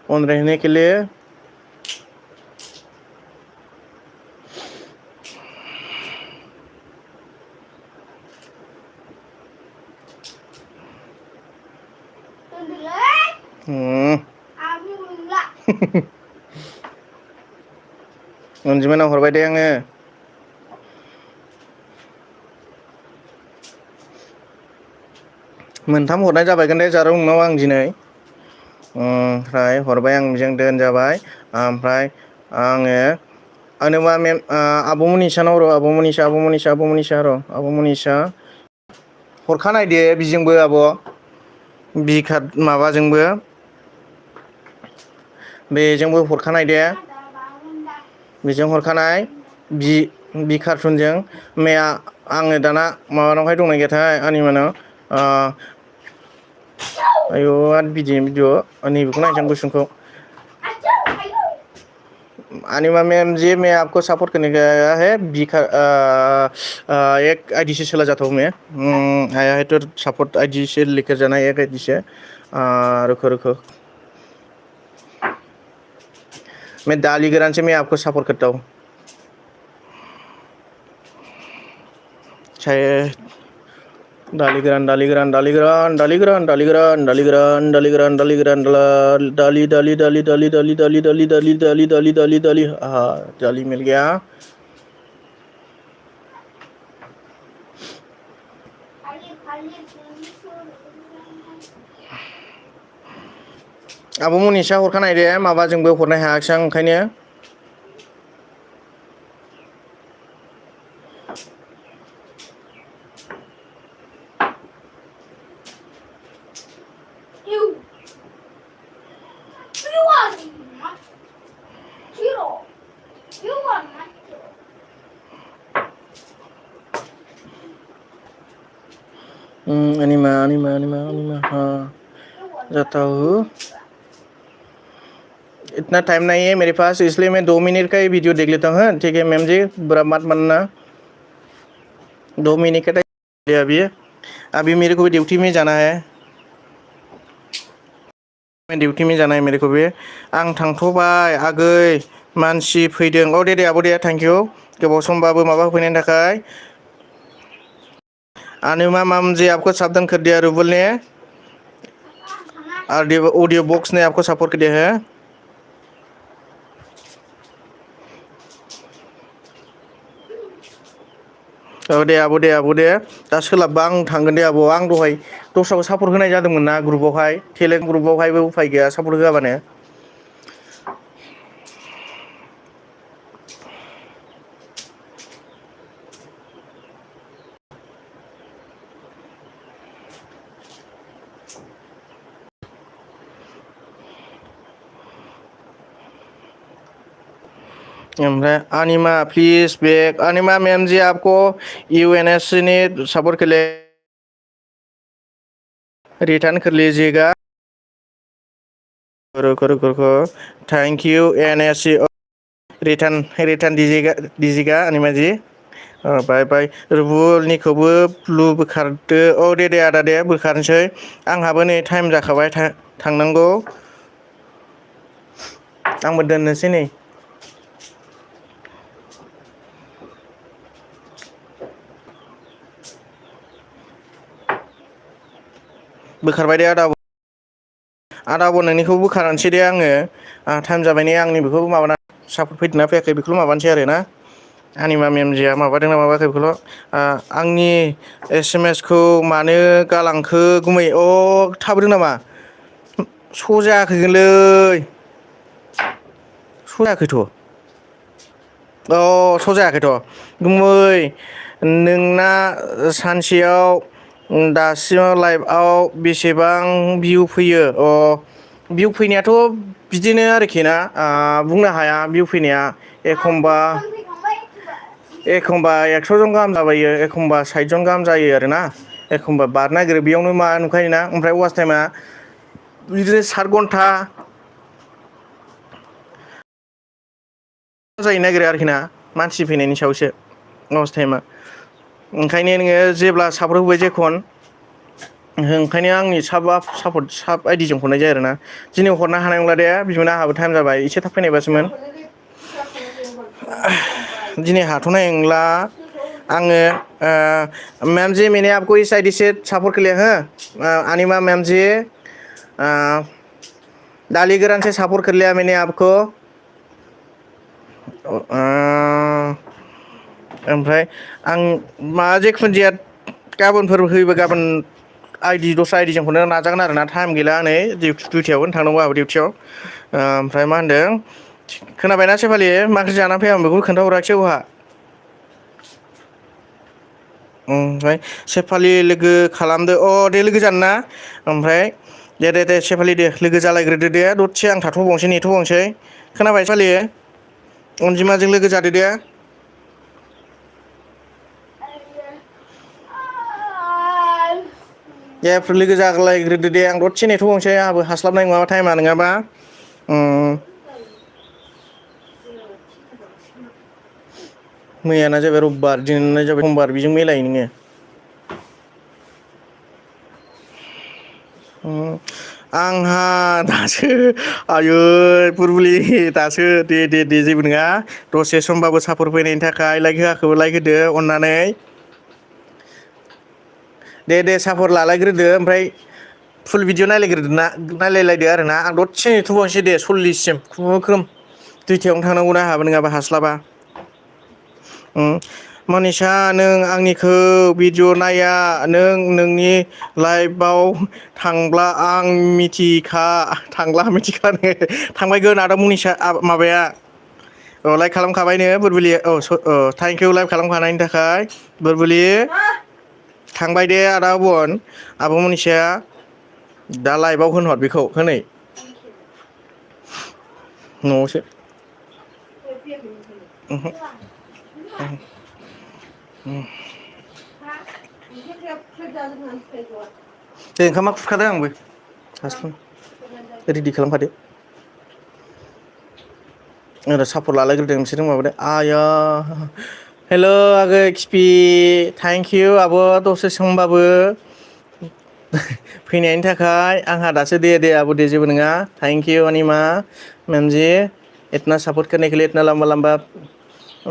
ऑन रहने के लिए अनजिमानाव हरबाय दे आङो मोनथाम हरनाय जाबायगोन दे जारौ नोंनाव आं दिनै ओमफ्राय हरबाय आं बेजों दोन जाबाय ओमफ्राय आङो आनोमा मेम आब' मनिसानाव र' आब' मनिसा र' आब' मनिसा हरखानाय दे बिजोंबो आब' बिखा माबाजोंबो बेजोंबो हरखानाय दे बेजों हरखानाय बि कारटुनजों मैया आङो दाना माबानावहाय दंना गैयाथाय आनिमानाव आयु आरो भिडिअ नैबेखौ नायनोसै आं गुसुंखौ अनिमा मैम जी मैं आपको सपोर्ट करने गया है एक आईडी से चला जाता हूँ मैं आया है तो सपोर्ट आईडी से लेकर जाना है एक आईडी से रुको मैं डालीगरान से मैं आपको सपोर्ट करता हूँ चाहे डालीगरान डाली हाँ डाली मिल गया आब' मनिसा हरखानाय दे माबाजोंबो हरनो हायाखिसै आं ओंखायनो अनिमा हाँ जाता हूँ इतना टाइम नहीं है मेरे पास इसलिए मैं 2 मिनट का ही वीडियो देख लेता हूँ ठीक है मैम जी बुरा मत मानना 2 मिनट का टाइम अभी अभी मेरे को भी ड्यूटी में जाना है ड्यूटी में जाना है मेरे को भी आं थांथ'बाय आगै मानसि फैदों औ दे आब' दे थैंक यू गोबाव समबाबो माबा होफैनायनि थाखाय अनुमा माम जी आपको सावधान कर दिया रूबल ने ऑडियो बॉक्स ने आपको सपोर्ट कर दिया है आब' दे दा सोलाबबा आं थांगोन दे आब' आं दहाय दस्राखौ सापर्ट होनाय जादोंमोन ना ग्रुपावहाय टेलेन्ट ग्रुपावहायबो उफाय गैया सापर्ट होआबानो ओमफ्राय अनिमा प्लीज बैक अनिमा मैम जी आपको यूएनएससी ने सपोर्ट के लिए रिटर्न कर लीजिएगा रुको थैंक यू एनएससी रिटर्न दीजिएगा अनिमा जी बाय बाय रुबुलनिखौबो ब्लु बोखारदो औ दे आदा दे बोखारनोसै आंहाबो नै टाइम जाखाबाय थांनांगौ आंबो दोननोसै नै बोखारबाय दे आदा नोंनिखौ बोखारनोसै दे आङो टाइम जाबाय ने आंनि बेखौबो माबाना सापर्ट फैदोंना फैयाखै बेखौल' माबानोसै आरो ना आनिमा मेमजिया माबादोंना माबायाखै बेखौल' आंनि SMS खौ मानो गालांखो गुमै थाबोदों नामा स' जायाखैगोनलै स' जायाखैथ' स' जायाखैथ' गुमै नोंना सानसेयाव दासिमाव लाइभआव बेसेबां भिउ फैयो भिउ फैनायाथ' बिदिनो आरोखि ना बुंनो हाया भिउ फैनाया एखमबा 100 जन गाहाम जाबायो एखमबा 60 जन गाहाम जायो आरोना एखमबा बारनो नागिरो बेयावनो मा नुखायोना ओमफ्राय वाच टाइमा बिदिनो 7 घन्टा जाहैनो नागिरो आरोखि ना मानसि फैनायनि सायावसो वाच टाइमा ओंखायनो नोङो जेब्ला सापर्ट होबाय जेखन ओंखायनो आंनि साब आइडिजों हरनाय जायो आरोना दिनै हरनो हानाय नंला दे बिदिनो आंहाबो टाइम जाबाय एसे थाब फैनायबासोमोन दिनै हाथ'नाय नंला आङो मैम जी मैंने आपको इस आईडी से सपोर्ट किया है अनिमा मैम जी डालीगरान से सपोर्ट कर लिया मैंने आपको ओमफ्राय आं मा जेखुनु जाया गाबोनफोर होयोबा गाबोन दस्रा आइडिजों हरनो नाजागोन आरोना टाइम गैला नै डिउटियावनो थांनांगौ आंहाबो डिउटियाव ओमफ्राय मा होनदों खोनाबायना सेफालि मा ओंख्रि जानानै फैया आं बेखौ खोन्थाहराखिसै आंहा ओमफ्राय सेफालि लोगो खालामदो दे लोगो जानो ना ओमफ्राय दे सेफालि दे लोगो जालायग्रोदो दे दसे आं थाथ'बावनोसै नेथ'बावनोसै खोनाबाय सेफालि अनजिमाजों लोगो जादो दे लोगो जालायग्रोदो दे आं दसे नेथ'बावनोसै आंहाबो हास्लाबनाय नङाबा टाइमा नङाबा मैयाना जाबाय रबिबार दिनैना जाबाय समबार बेजों मिलायो नोङो आंहा दासो आयै बुरबुलि दासो दे जेबो नङा दसे समबाबो सापर्ट फैनायनि थाखाय लाइक होआखैबा लाइक होदो अननानै दे सापर्ट लालायग्रोदो ओमफ्राय फुल भिडिअ नायलायलायदो आरोना आं दसे नेथ'बावनोसै दे 40सिम खुनुरुखुम दुइथायावनो थांनांगौ ना आंहाबो नङाबा हास्लाबा मनिसा नों आंनिखौ भिडिअ नाया नों नोंनि लाइफआव थांब्ला आं मिथिखानो थांबायगोन आदा मनिसा माबाया लाइक खालामखाबायनो बुरबुलि थेंक इउ लाइक खालामखानायनि थाखाय बुरबुलि थांबाय दे आदा आब' मनिसाया दा लाइभआव होनहर बेखौ होनै न'आवसो दे ओंखामा खुरखादों आंबो हास्लां रेडि खालामखादो आरो सापर्ट लालायग्रोदों बिसोर माबादो आया हेल' आगै खिफि थेंक इउ आब' दसे समबाबो फैनायनि थाखाय आंहा दासो दे आब' दे जेबो नङा थेंक इउ अनिमा मैम जी इतना सपोर्ट करने के लिए इतना लंबा लंबा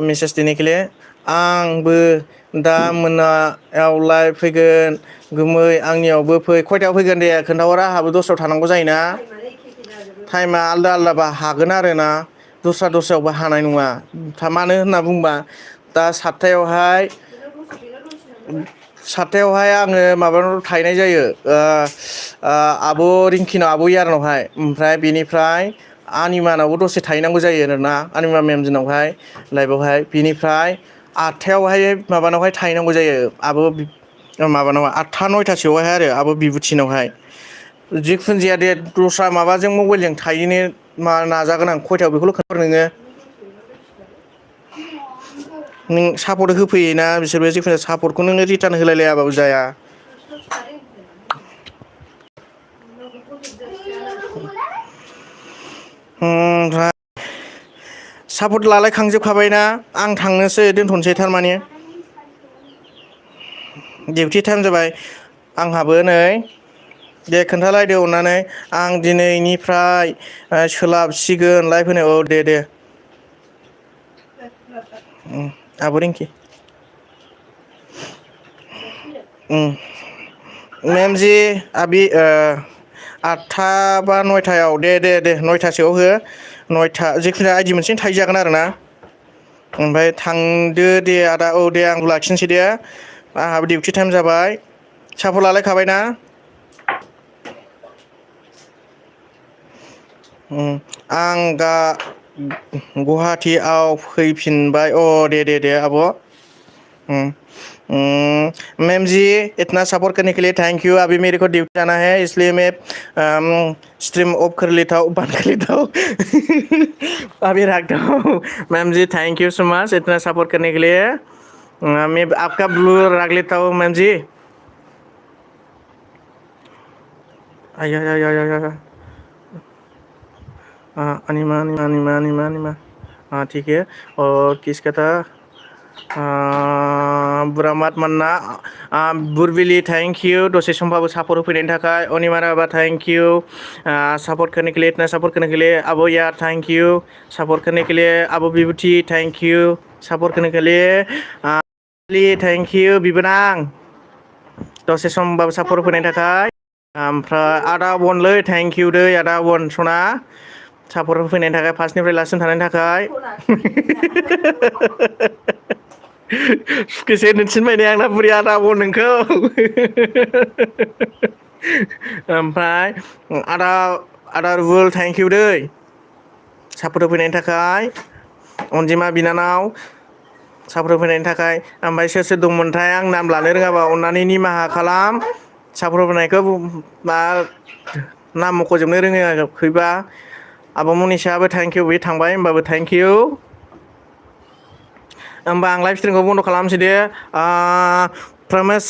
मेसेज देने के लिए आंबो दा मोनायावलाय फैगोन गोमै आंनियावबो फै खयथायाव फैगोन दे खोन्थाहर आंहाबो दस्रायाव थानांगौ जायोना टाइमा आलदा आलदाबा हागोन आरो ना दस्रायावबा हानाय नङा मानो होनना बुंबा दा सातथायावहाय आङो माबानाव थाहैनाय जायो आब' रिंकिनाव आब' यारनावहाय ओमफ्राय बेनिफ्राय आनिमानावबो दसे थाहैनांगौ जायो आरोना आनिमा मेमजोनावहाय लाइभआवहाय बिनिफ्राय 8थायावहाय माबानावहाय थाहैनांगौ जायो आब' माबानाव 8था 9थासोआवहाय आरो आब' बिबुथिनावहाय जिखुनु जाया दे दस्रा माबाजों मबाइलजों थाहैनो नाजागोन आं खयथायाव बेखौल' खोन्थाहर नों सापर्ट होफैयोना बिसोरबो जिखुनु सापर्टखौ नोङो रिटार्न होलायलायाबाबो जाया ओमफ्राय सापर्ट लालायखांजोबखाबायना आं थांनोसै दोनथ'नोसै थारमाने डिउटि टाइम जाबाय आंहाबो नै दे खोन्थालायदो अननानै आं दिनैनिफ्राय सोलाबसिगोन लाइभ होनो औ दे आब' रिंकि मेम जी आबि 8था बा 9थायाव दे 9थासोआव हो 9था जिखुनु आइडि मोनसेनो थाहैजागोन आरो ना ओमफ्राय थांदो दे आदा औ दे आंबो लाखिनोसै दे आंहाबो डिउटि टाइम जाबाय सापर्ट लालायखाबायना आं दा गुवाहाटीआव फैफिनबाय दे आब' मैम जी इतना सपोर्ट करने के लिए थैंक यू अभी मेरे को ड्यूटी जाना है इसलिए मैं स्ट्रीम ऑफ कर लेता हूँ बंद कर लेता हूँ अभी रखता हूँ ma'am ji thank you so much इतना सपोर्ट करने के लिए मैं आपका ब्लू रख लेता हूँ मैम जी आया अनिमा ठीक है और किसका था बुरा मात मानना बुरबिली थैंक यू दसे समबाबो सापर्ट होफैनायनि थाखाय अनिमाराबा थैंक यू सपोर्ट करने के लिए इतना सपोर्ट करने के लिए अब यार थैंक यू सपोर्ट करने के लिए अब विभूति थैंक यू सपोर्ट करने के लिए थैंक यू बिबोनां दसे समबाबो सापर्ट होफैनायनि थाखाय ओमफ्राय आदा बनलै थैंक यू दै आदा बन सना सापर्ट होफैनायनि थाखाय फार्स्टनिफ्राय लास्टसिम थानायनि थाखाय सुखेसे नोंसिनबायनाय आंना बुरि आदा बन नोंखौ ओमफ्राय आदा रुबुल थैंक इउ दै सापर्ट होफैनायनि थाखाय अनजिमा बिनानाव सापर्ट होफैनायनि थाखाय ओमफ्राय सोर दंमोनथाय आं नाम लानो रोङाबा अननानै निमाहा खालाम सापर्ट होफैनायखौ नाम मख'जोबनो रोङाखैबा आब' मनिसाबो थैंक इउ बे थांबाय होमबाबो थैंक इउ होमबा आं लाइभ स्ट्रिमखौ बन्द' खालामसै दे Pramesh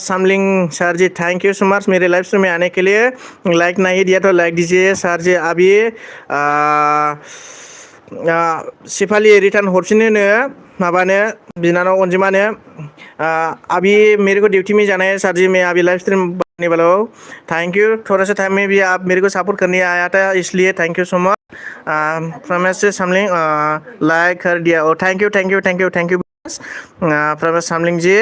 Samling sir ji thank you so much मेरे लाइव स्ट्रीम में आने के लिए लाइक नहीं दिया तो लाइक दीजिए सर जी अभी सिफालि रिटार्न हरफिनो माबानो बिनानाव अनजिमानो अभी मेरे को ड्यूटी में जाना है सर जी मैं अभी लाइव स्ट्रीम बनाने वाला हूँ थैंक यू थोड़ा सा टाइम में भी आप मेरे को सपोर्ट करने आया था इसलिए thank you so much Pramesh से सामलिंग लाइक कर दिया ओ थैंक यू प्रमेश सामलिंग जी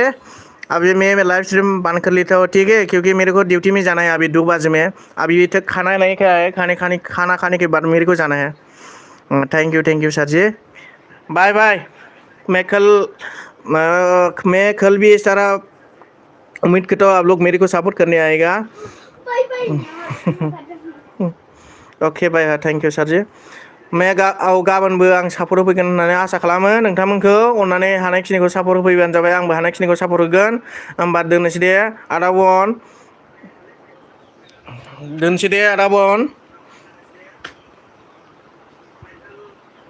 अभी मैं लाइव स्ट्रीम बंद कर लेता हूँ ठीक है क्योंकि मेरे को ड्यूटी में जाना है अभी 2 बजे में अभी तक खाना नहीं खाया है खाना खाने के बाद मेरे को जाना है थैंक यू सर जी बाय बाय मैं कल भी इस तरह उम्मीद करता हूँ आप लोग मेरे को सपोर्ट करने आएगा ओके बाय थैंक यू सर जी गाबोनबो आं सापर्ट होफैगोन होननानै आसा खालामो नोंथांमोनखौ अननानै हानायखिनिखौ सापर्ट होफैबानो जाबाय आंबो हानायखिनिखौ सापर्ट होगोन होमबा दोननोसै दे आदा बन